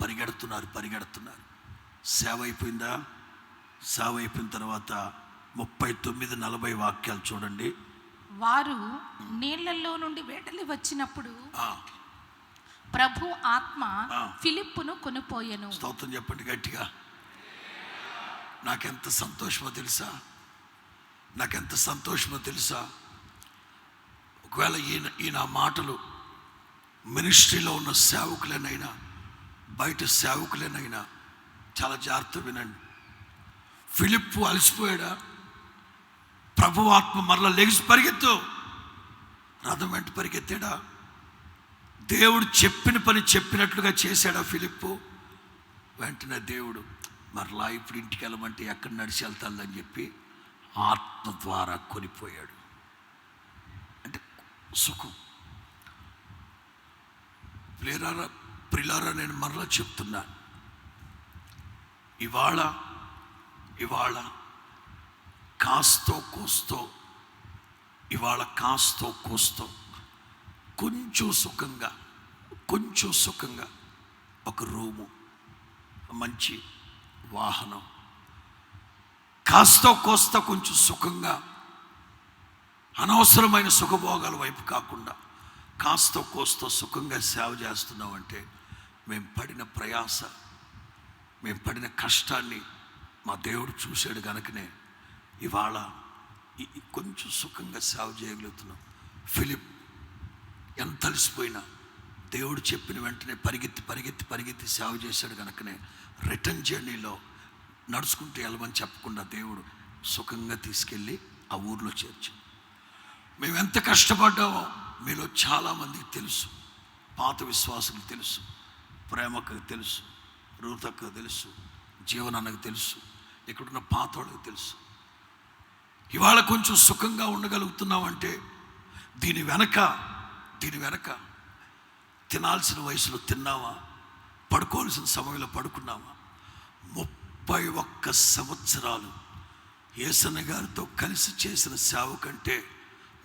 A: సేవ అయిపోయిందా? సేవ అయిపోయిన తర్వాత 39-40 వాక్యాలు చూడండి.
B: వారు నీళ్లలో నుండి వేటలి వచ్చినప్పుడు ప్రభు ఆత్మ ఫిలిప్పును కొనిపోయెను.
A: స్తోత్రం చెప్పండి గట్టిగా. నాకెంత సంతోషమో తెలుసా, నాకెంత సంతోషమో తెలుసా. ఒకవేళ ఈయన మాటలు మినిస్ట్రీలో ఉన్న సేవకులనైనా బయట సేవకులనైనా చాలా జాగ్రత్త వినండి. ఫిలిప్పు అలసిపోయాడా? ప్రభు ఆత్మ మరలా లెగిసి పరిగెత్తు, రథం వెంట పరిగెత్తాడా? దేవుడు చెప్పిన పని చెప్పినట్లుగా చేశాడా ఫిలిప్పు? వెంటనే దేవుడు మరలా ఇప్పుడు ఇంటికి వెళ్ళమంటే ఎక్కడ నడిచి వెళ్తాదని చెప్పి ఆత్మ ద్వారా కొనిపోయాడు. అంటే సుఖం. ప్రిలారా నేను మరలా చెప్తున్నా, ఇవాళ కాస్తో కోస్తో కొంచెం సుఖంగా ఒక రూము, మంచి వాహనం, కాస్తో కొంచెం సుఖంగా, అనవసరమైన సుఖభోగాల వైపు కాకుండా కాస్తో సుఖంగా సేవ చేస్తున్నామంటే మేము పడిన ప్రయాస, మేము పడిన కష్టాన్ని మా దేవుడు చూశాడు కనుకనే ఇవాళ కొంచెం సుఖంగా సేవ చేయగలుగుతున్నాం. ఫిలిప్ ఎంత అలసిపోయినా దేవుడు చెప్పిన వెంటనే పరిగెత్తి సేవ చేశాడు కనుకనే రిటర్న్ జర్నీలో నడుచుకుంటూ వెళ్ళమని చెప్పకుండా దేవుడు సుఖంగా తీసుకెళ్ళి ఆ ఊర్లో చేర్చు. మేము ఎంత కష్టపడ్డామో మీలో చాలామందికి తెలుసు, పాత విశ్వాసులకు తెలుసు, ప్రేమకు తెలుసు, రూతకు తెలుసు, జీవనానికి తెలుసు, ఇక్కడున్న పాత వాళ్ళకి తెలుసు. ఇవాళ కొంచెం సుఖంగా ఉండగలుగుతున్నామంటే దీని వెనక తినాల్సిన వయసులో తిన్నావా, పడుకోవాల్సిన సమయంలో పడుకున్నావా? 31 సంవత్సరాలు యేసన్న గారితో కలిసి చేసిన సేవ కంటే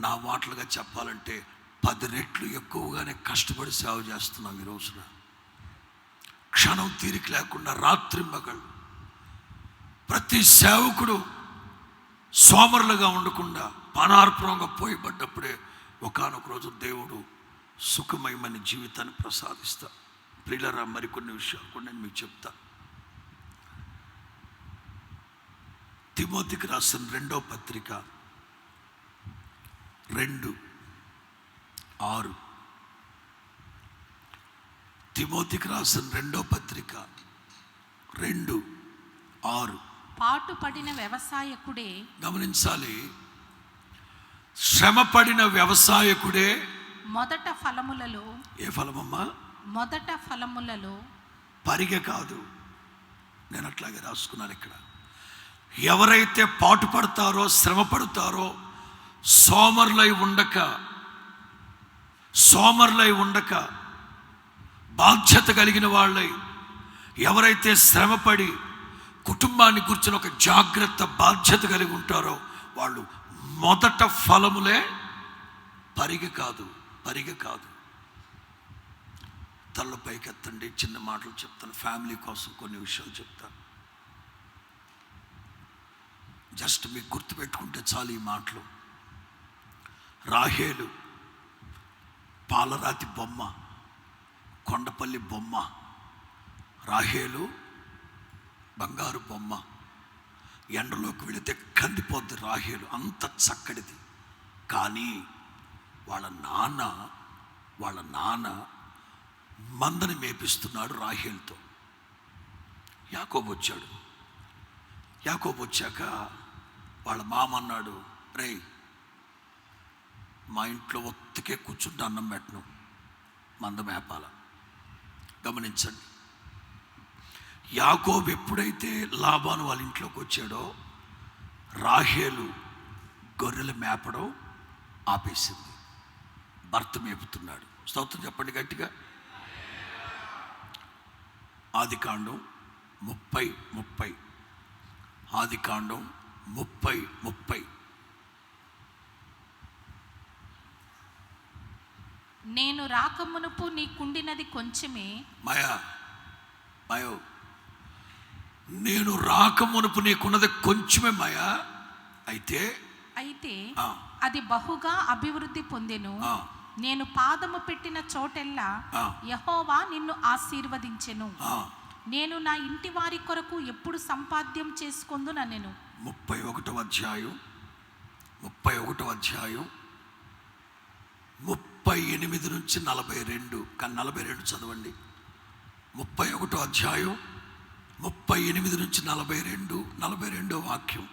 A: నా మాటలుగా చెప్పాలంటే 10 రెట్లు ఎక్కువగానే కష్టపడి సేవ చేస్తున్నాం. ఈ రోజున క్షణం తీరిక లేకుండా రాత్రింబగళ్ళు ప్రతి సేవకుడు సోమరులుగా ఉండకుండా పానార్పణంగా పోయబడ్డప్పుడే ఒకానొక రోజు దేవుడు సుఖమయమైన జీవితాన్ని ప్రసాదిస్తా. ప్రియులారా, మరికొన్ని విషయాలు కూడా నేను మీకు చెప్తా. తిమోతికి రాసిన 2వ పత్రిక 2:6. తిమోతికి రాసిన 2వ పత్రిక 2:6.
B: పాటుపడిన వ్యవసాయకుడే,
A: గమనించాలి, శ్రమపడిన వ్యవసాయకుడే
B: మొదట ఫలములలో,
A: ఏ ఫలమమ్మా?
B: మొదట ఫలములలో,
A: పరిగె కాదు. నేను అట్లాగే రాసుకున్నాను ఇక్కడ. ఎవరైతే పాటు పడతారో, శ్రమ పడతారో, సోమరులై ఉండక బాధ్యత కలిగిన వాళ్ళై ఎవరైతే శ్రమపడి కుటుంబాన్ని గురించిన ఒక జాగ్రత్త బాధ్యత కలిగి ఉంటారో వాళ్ళు మొదట ఫలములే, పరిగె కాదు. తల్ల పైకెత్తండి, చిన్న మాటలు చెప్తాను. ఫ్యామిలీ కోసం కొన్ని విషయాలు చెప్తాను. జస్ట్ మీకు గుర్తుపెట్టుకుంటే చాలు ఈ మాటలు. రాహేలు పాలరాతి బొమ్మ, కొండపల్లి బొమ్మ. రాహేలు బంగారు బొమ్మ. ఎండలోకి వెళితే కందిపోద్ది రాహేలు, అంత చక్కడిది. కానీ వాళ్ళ నాన్న మందని మేపిస్తున్నాడు రాహేలుతో. యాకోబు వచ్చాక వాళ్ళ మామ అన్నాడు, రేయ్ మా ఇంట్లో ఒత్తికే కూర్చుంటే అన్నం పెట్టను, మంద మేపాల. గమనించండి, యాకోబు ఎప్పుడైతే లాబాను వాళ్ళ ఇంట్లోకి వచ్చాడో రాహేలు గొర్రెలు మేపడం ఆపేసింది. భర్త మేపుతున్నాడు. స్తోత్రం చెప్పండి గట్టిగా. ఆదికాండం 30:30. ఆదికాండం 30:30.
B: నేను రాకమునుపు నీకుండినది కొంచెమే.
A: మాయో నేను రాకమునుపు నీకున్నది కొంచెమే మాయా. అయితే
B: అది బహుగా అభివృద్ధి పొందెను. నేను పాదము పెట్టిన చోటెల్లా
A: ఆ.
B: యెహోవా నిన్ను ఆశీర్వదించెను.
A: ఆ,
B: నేను నా ఇంటి వారి కొరకు ఎప్పుడు సంపాద్యం చేసుకొందున నేను.
A: 31వ అధ్యాయం 38 నుంచి 42, కానీ 42 చదవండి. 31వ అధ్యాయం 38 నుంచి 42 వాక్యం.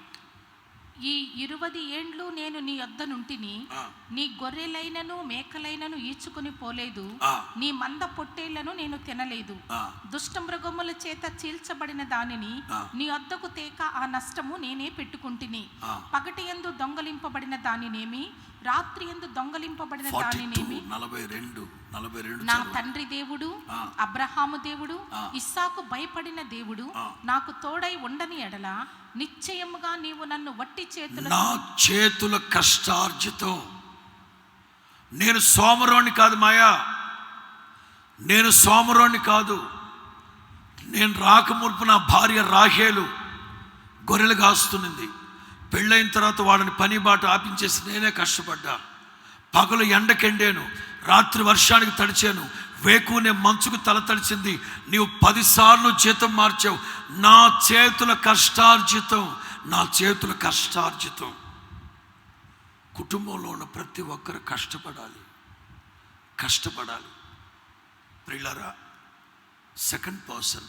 B: ఈ 20 ఏండ్లు నేను నీ యొద్ద నుంటిని,
A: ఆ.
B: నీ గొర్రెలైనను మేకలైనను ఈడ్చుకుని పోలేదు,
A: ఆ.
B: నీ మంద పొట్టేళ్లను నేను తినలేదు.
A: ఆ.
B: దుష్ట మృగముల చేత చీల్చబడిన దానిని
A: ఆ.
B: నీ వద్దకు తేక ఆ నష్టము నేనే పెట్టుకుంటుని.
A: ఆ.
B: పగటి యందు దొంగలింపబడిన దానినేమి, రాత్రి యందు దొంగలింపబడిన
A: 42,
B: దానినేమి
A: 42
B: నా
A: చదవండి.
B: తండ్రి దేవుడు,
A: ఆ.
B: అబ్రహాము దేవుడు,
A: ఆ.
B: ఇస్సాకు భయపడిన దేవుడు
A: ఆ.
B: నాకు తోడై ఉండని ఎడల నిశ్చయముగా నీవు నన్ను వట్టి చేతుల
A: నా చేతుల కష్టార్జితం. నేను సోమరోణ్ణి కాదు మాయా, నేను సోమరోణ్ణి కాదు. నేను రాకమునుపు నా భార్య రాహేలు గొర్రెలు కాస్తున్నది. పెళ్ళైన తర్వాత వాళ్ళని పని బాట ఆపించేసి నేనే కష్టపడ్డా. పగలు ఎండకెండాను, రాత్రి వర్షానికి తడిచాను, వేకునే మంచుకు తల తడిచింది. నీవు 10 సార్లు జీతం మార్చావు. నా చేతుల కష్టార్జితం, నా చేతుల కష్టార్జితం. కుటుంబంలో ఉన్న ప్రతి ఒక్కరు కష్టపడాలి. ప్రియులారా, సెకండ్ పర్సన్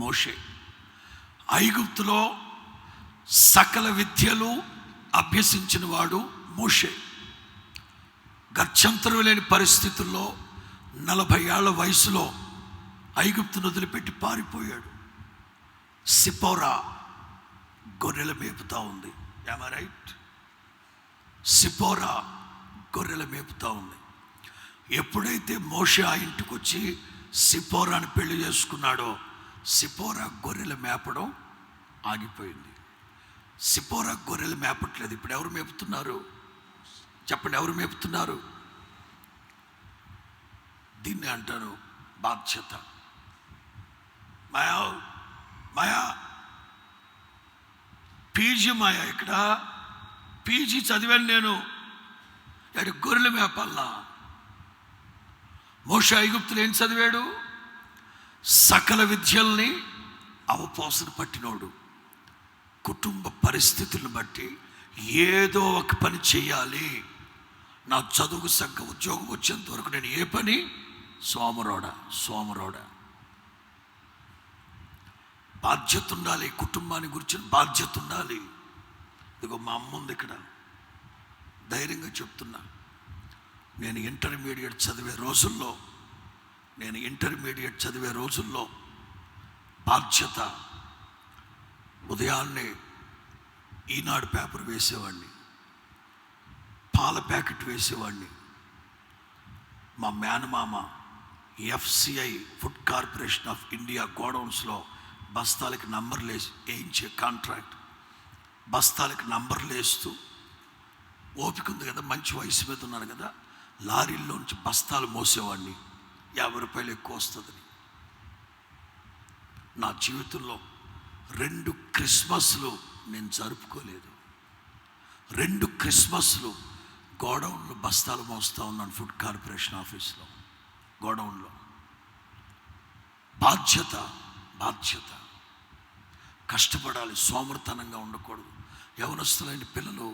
A: మోషే ఐగుప్తులో సకల విద్యలు అభ్యసించిన వాడు మోషే. గత్యంతరం లేని పరిస్థితుల్లో 40 ఏళ్ల వయసులో ఐగుప్తును వదిలిపెట్టి పారిపోయాడు. సిపోరా గొర్రెల మేపుతా ఉంది. Am I right? సిపోరా గొర్రెల మేపుతా ఉంది. ఎప్పుడైతే మోషే ఆ ఇంటికి వచ్చి సిపోరాని పెళ్లి చేసుకున్నాడో, సిపోరా గొర్రెల మేపడం ఆగిపోయింది. సిపోరా గొర్రెలు మేపట్లేదు. ఇప్పుడు ఎవరు మేపుతున్నారు చెప్పండి? ఎవరు మేపుతున్నారు? దీన్ని అంటారు బాధ్యత. మాయా పీజీ మాయా, ఇక్కడ పీజీ చదివాను నేను, ఇక్కడ గొర్రెలు మేపాలా? మోషే ఐగుప్తులు ఏం చదివాడు? సకల విద్యల్ని అవపోసన పట్టినోడు. కుటుంబ పరిస్థితులను బట్టి ఏదో ఒక పని చేయాలి. నా చదువుకు సగ్గ ఉద్యోగం వచ్చేంత వరకు నేను ఏ పని? సోమరోడా. బాధ్యత ఉండాలి. కుటుంబాన్ని గురించి బాధ్యత ఉండాలి. ఇదిగో మా అమ్మ ఉంది ఇక్కడ, ధైర్యంగా చెప్తున్నా. నేను ఇంటర్మీడియట్ చదివే రోజుల్లో బాధ్యత. ఉదయాన్నే ఈనాడు పేపర్ వేసేవాడిని, పాల ప్యాకెట్ వేసేవాడిని. మా మేనమామ FCI food corporation of India గోడౌన్స్లో బస్తాలకి నంబర్లు వేయించే కాంట్రాక్ట్. బస్తాలకి నంబర్లు వేస్తూ, ఓపిక ఉంది కదా, మంచి వయసు మీద ఉన్నాను కదా, లారీల్లోంచి బస్తాలు మోసేవాడిని. 50 రూపాయలు ఎక్కువ వస్తుందని. నా జీవితంలో 2 క్రిస్మస్లు నేను జరుపుకోలేదు. 2 క్రిస్మస్లు గోడౌన్లో బస్తాలు మోస్తూ ఉన్నాను. ఫుడ్ కార్పొరేషన్ ఆఫీస్లో, గోడౌన్లో. బాధ్యత. కష్టపడాలి, సోమరితనంగా ఉండకూడదు. యవనస్తులైన పిల్లలు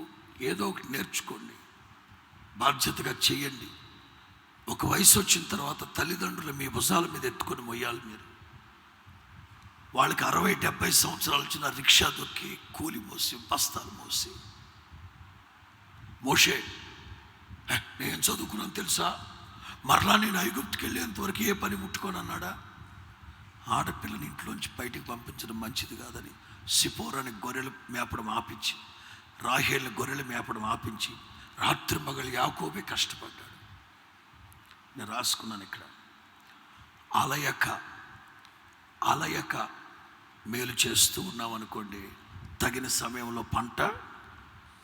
A: ఏదో ఒకటి నేర్చుకోండి, బాధ్యతగా చేయండి. ఒక వయసు వచ్చిన తర్వాత తల్లిదండ్రులు మీ భుజాల మీద ఎత్తుకొని మొయ్యాలి మీరు. వాళ్ళకి 60-70 సంవత్సరాలు వచ్చిన రిక్షా దొక్కి కూలి మోసి బస్తాలు మోసి. మోషే, నేను చదువుకున్నాను తెలుసా, మరలా నేను ఐగుప్తుకి వెళ్ళేంతవరకు ఏ పని ముట్టుకొని అన్నాడా? ఆడపిల్లని ఇంట్లోంచి బయటికి పంపించడం మంచిది కాదని సిపోరాని గొర్రెలు మేపడం ఆపించి, రాహేల్ని గొర్రెలు మేపడం ఆపించి, రాత్రి మగలు యాకోబే కష్టపడ్డాడు. నేను రాసుకున్నాను ఇక్కడ. అలయక మేలు చేస్తూ ఉన్నాం అనుకోండి, తగిన సమయంలో పంట,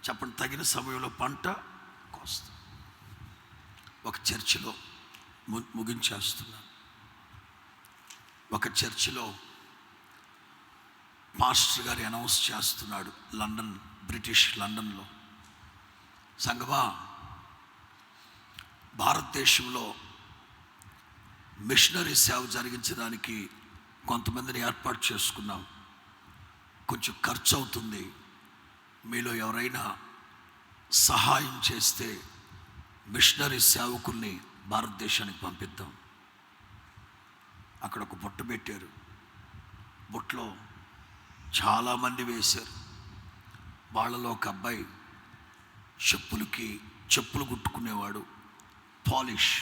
A: చెప్పండి, తగిన సమయంలో పంట కోస్తాం. ఒక చర్చిలో ముగించేస్తున్నాను. ఒక చర్చిలో మాస్టర్ గారు అనౌన్స్ చేస్తున్నాడు, బ్రిటిష్ లండన్లో, సంగమా భారతదేశంలో మిషనరీ సేవ జరిగించడానికి కొంతమందిని ఏర్పాటు చేసుకున్నాం. కొంచెం ఖర్చు అవుతుంది. మీలో ఎవరైనా సహాయం చేస్తే మిషనరీ సేవకుల్ని భారతదేశానికి పంపిద్దాం. అక్కడ ఒక బుట్ట పెట్టారు. బుట్టలో చాలామంది వేశారు. వాళ్ళలో ఒక అబ్బాయి చెప్పులు కుట్టుకునేవాడు, పాలిష్,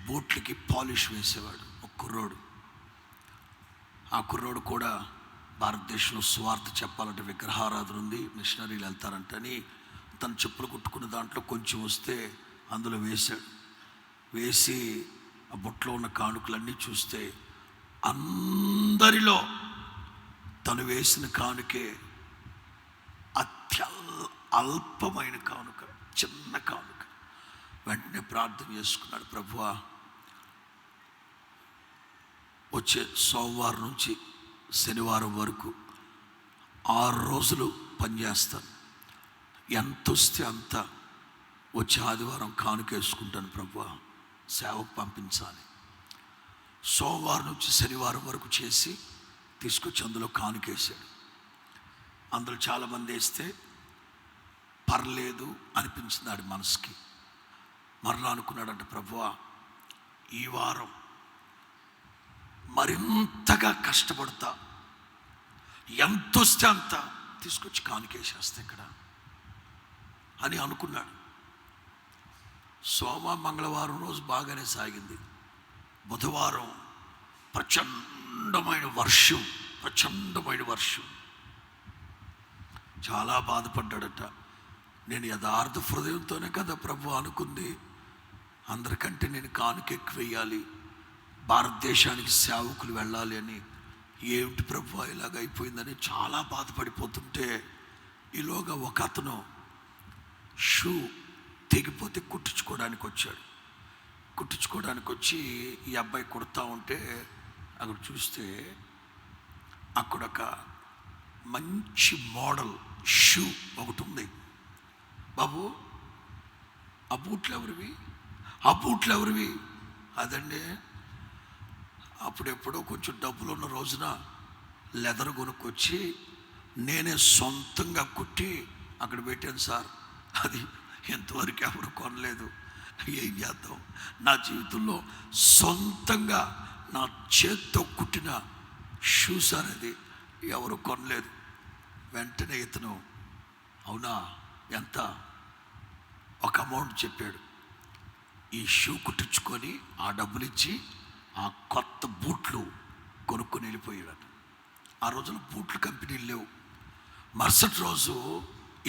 A: బూట్లకి పాలిష్ వేసేవాడు. ఒక కుర్రోడు. ఆ కుర్రోడు కూడా భారతదేశంలో సువార్త చెప్పాలంటే విగ్రహారాధన ఉంది, మిషనరీలు వెళ్తారంటని తను చెప్పులు కుట్టుకున్న దాంట్లో కొంచెం వస్తే అందులో వేశాడు. వేసి ఆ బుట్టలో ఉన్న కానుకలన్నీ చూస్తే అందరిలో తను వేసిన కానుకే అల్పమైన కానుక, చిన్న కానుక. వెంటనే ప్రార్థన చేసుకున్నాడు, ప్రభువా వచ్చే సోమవారం నుంచి శనివారం వరకు 6 రోజులు పనిచేస్తాను, ఎంత వస్తే అంత వచ్చే ఆదివారం కానుక వేసుకుంటాను ప్రభువా, సేవకు పంపించాలి. సోమవారం నుంచి శనివారం వరకు చేసి తీసుకొచ్చి అందులో కానుకేసాడు. అందులో చాలామంది వేస్తే పర్లేదు అనిపించింది ఆడి మనసుకి. మరలా అనుకున్నాడంట, ప్రభువా ఈ వారం మరింతగా కష్టపడతా, ఎంత వస్తే అంత తీసుకొచ్చి కానుకేసేస్తా ఇక్కడ అని అనుకున్నాడు. సోమ మంగళవారం రోజు బాగానే సాగింది. బుధవారం ప్రచండమైన వర్షం. చాలా బాధపడ్డాడట. నేను యథార్థ హృదయంతోనే కదా ప్రభు అనుకుంది, అందరికంటే నేను కానుక ఎక్కువ వేయాలి, భారతదేశానికి సేవకులు వెళ్ళాలి అని. ఏమిటి ప్రభు ఇలాగ అయిపోయిందని చాలా బాధపడిపోతుంటే ఈలోగా ఒక అతను షూ తెగిపోతే కుట్టించుకోవడానికి వచ్చి ఈ అబ్బాయి కుడతా ఉంటే అక్కడ చూస్తే అక్కడ ఒక మంచి మోడల్ షూ ఒకటి ఉంది. బాబు ఆ బూట్లు ఎవరివి? అదండి అప్పుడెప్పుడో కొంచెం డబ్బులు ఉన్న రోజున లెదర్ కొనుక్కొచ్చి నేనే సొంతంగా కుట్టి అక్కడ పెట్టాను సార్. అది ఎంతవరకు ఎవరు కొనలేదు. ఏం చేద్దాం, నా జీవితంలో సొంతంగా నా చేత్తో కుట్టిన షూ సార్, అది ఎవరు కొనలేదు. వెంటనే ఇతను అవునా ఎంత, ఒక అమౌంట్ చెప్పాడు. ఈ షూ కుట్టించుకొని ఆ డబ్బులు ఇచ్చి ఆ కొత్త బూట్లు కొనుక్కొని వెళ్ళిపోయాడు. ఆ రోజున బూట్లు కంపెనీలు లేవు. మరుసటి రోజు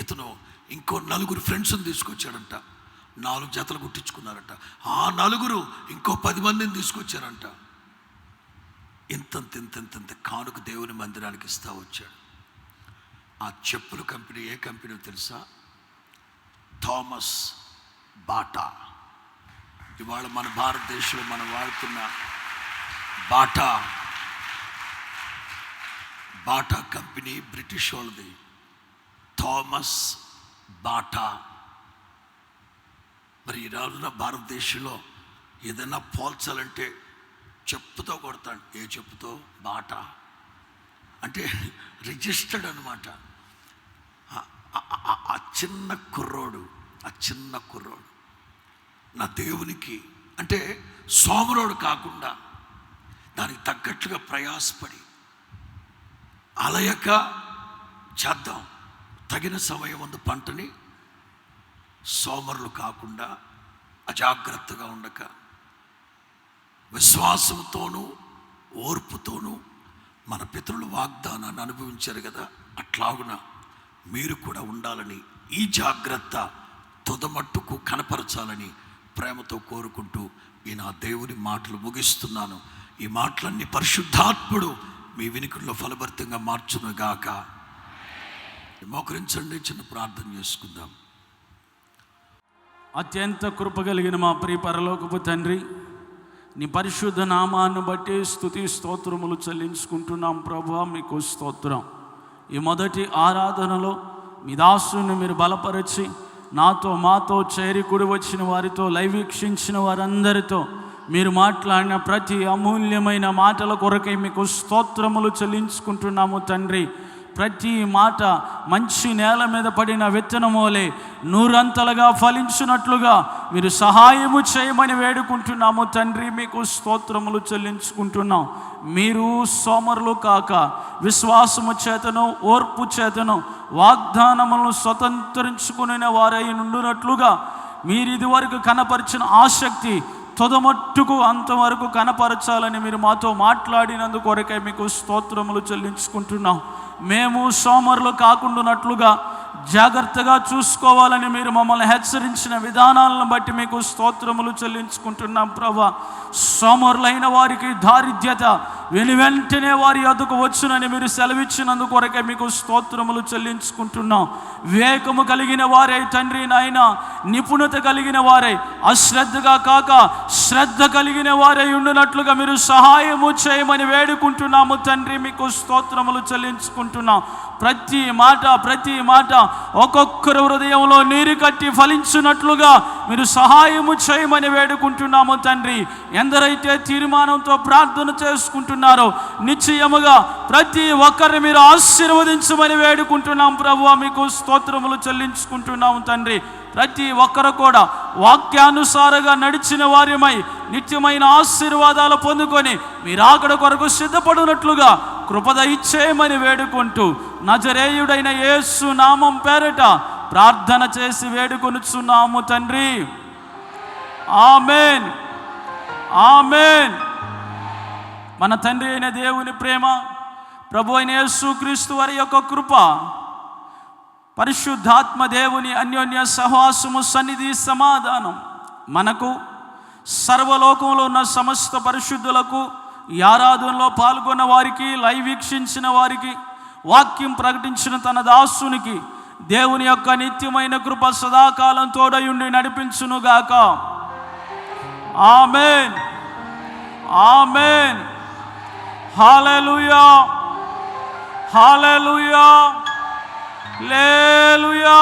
A: ఇతను ఇంకో 4 ఫ్రెండ్స్ని తీసుకొచ్చాడంట. 4 జతలు కుట్టించుకున్నారంట. ఆ 4 ఇంకో 10 మందిని తీసుకొచ్చారంట. ఇంత కానుక దేవుని మందిరానికి ఇస్తా వచ్చాడు. ఆ చెప్పుల కంపెనీ ఏ కంపెనీ తెలుసా? Thomas Bata. ఇవాళ మన భారతదేశంలో మనం వాడుతున్న బాటా కంపెనీ బ్రిటిష్ వాళ్ళది. Thomas Bata. మరి ఈ రోజున భారతదేశంలో ఏదైనా పోల్చాలంటే చెప్పుతో కొడతాడు. ఏ చెప్పుతో? బాటా అంటే రిజిస్టర్డ్ అనమాట. ఆ చిన్న కుర్రోడు నా దేవునికి అంటే సోమరోడు కాకుండా దానికి తగ్గట్లుగా ప్రయాసపడి అలయక చేద్దాం, తగిన సమయం అందు పంటని సోమరులు కాకుండా అజాగ్రత్తగా ఉండక విశ్వాసంతోనూ ఓర్పుతోనూ మన పితరులు వాగ్దానాన్ని అనుభవించారు కదా, అట్లాగున మీరు కూడా ఉండాలని, ఈ జాగ్రత్త తుదమట్టుకు కనపరచాలని ప్రేమతో కోరుకుంటూ ఈ నా దేవుని మాటలు ముగిస్తున్నాను. ఈ మాటలన్నీ పరిశుద్ధాత్ముడు మీ వినికిడిలో ఫలభరితంగా మార్చునుగాక. మోకరించండి, చిన్న ప్రార్థన చేసుకుందాం.
C: అత్యంత కృప కలిగిన మా ప్రియ పరలోకపు తండ్రి, నీ పరిశుద్ధ నామాన్ని బట్టి స్తుతి స్తోత్రములు చెల్లించుకుంటున్నాం ప్రభువా, మీకు స్తోత్రం. ఈ మొదటి ఆరాధనలో మీ దాసుని మీరు బలపరిచి నాతో మాతో చేరి కూడి వచ్చిన వారితో, లైవ్ వీక్షించిన వారందరితో మీరు మాట్లాడిన ప్రతి అమూల్యమైన మాటల కొరకై మీకు స్తోత్రములు చెల్లించుకుంటున్నాము తండ్రి. ప్రతి మాట మంచి నేల మీద పడిన విత్తనమోలే నూరంతలుగా ఫలించినట్లుగా మీరు సహాయము చేయమని వేడుకుంటున్నాము తండ్రి. మీకు స్తోత్రములు చెల్లించుకుంటున్నాం. మీరు సోమరులు కాక విశ్వాసము చేతను ఓర్పు చేతను వాగ్దానములను స్వతంత్రించుకునే వారై నుండినట్లుగా మీరు ఇదివరకు కనపరిచిన ఆసక్తి తొదమట్టుకు అంతవరకు కనపరచాలని మీరు మాతో మాట్లాడినందుకు కొరకై మీకు స్తోత్రములు చెల్లించుకుంటున్నాం. మేము సోమరులు కాకుండానట్లుగా జాగ్రత్తగా చూసుకోవాలని మీరు మమ్మల్ని హెచ్చరించిన విధానాలను బట్టి మీకు స్తోత్రములు చెల్లించుకుంటున్నాం ప్రభా. సోమరులైన వారికి దారిద్ర్యత వెనువెంటనే వారి యొద్దకు వచ్చునని మీరు సెలవిచ్చినందుకు కొరకే మీకు స్తోత్రములు చెల్లించుకుంటున్నాం. వివేకము కలిగిన వారై తండ్రి నాయన, నిపుణత కలిగిన వారై, అశ్రద్ధగా కాక శ్రద్ధ కలిగిన వారై ఉండినట్లుగా మీరు సహాయము చేయమని వేడుకుంటున్నాము తండ్రి. మీకు స్తోత్రములు చెల్లించుకుంటున్నాం. ప్రతి మాట ఒక్కొక్కరు హృదయంలో నీరు కట్టి ఫలించినట్లుగా మీరు సహాయము చేయమని వేడుకుంటున్నాము తండ్రి. ఎందరైతే తీర్మానంతో ప్రార్థన చేసుకుంటున్నారో నిశ్చయముగా ప్రతి ఒక్కరిని మీరు ఆశీర్వదించమని వేడుకుంటున్నాం ప్రభువా. మీకు స్తోత్రములు చెల్లించుకుంటున్నాము తండ్రి. ప్రతి ఒక్కరు కూడా వాక్యానుసారంగా నడిచిన వారిమై నిత్యమైన ఆశీర్వాదాలు పొందుకొని మీరు ఆకడ కొరకు సిద్ధపడినట్లుగా కృపద ఇచ్చేయమని వేడుకుంటూ నజరేయుడైన యేసు నామం పేరట ప్రార్థన చేసి వేడుకొనుచున్నాము తండ్రి. ఆమేన్, ఆమేన్. మన తండ్రి అయిన దేవుని ప్రేమ, ప్రభు అయిన యేసుక్రీస్తు వారి యొక్క కృప, పరిశుద్ధాత్మ దేవుని అన్యోన్య సహవాసము, సన్నిధి, సమాధానం మనకు సర్వలోకంలో ఉన్న సమస్త పరిశుద్ధులకు, ఈ ఆరాధనలో పాల్గొన్న వారికి, లైవ్ వీక్షించిన వారికి, వాక్యం ప్రకటించిన తన దాసునికి దేవుని యొక్క నిత్యమైన కృప సదాకాలం తోడయుండి నడిపించునుగాక. ఆమేన్, ఆమేన్. హల్లెలూయా, హల్లెలూయా, హల్లెలూయా.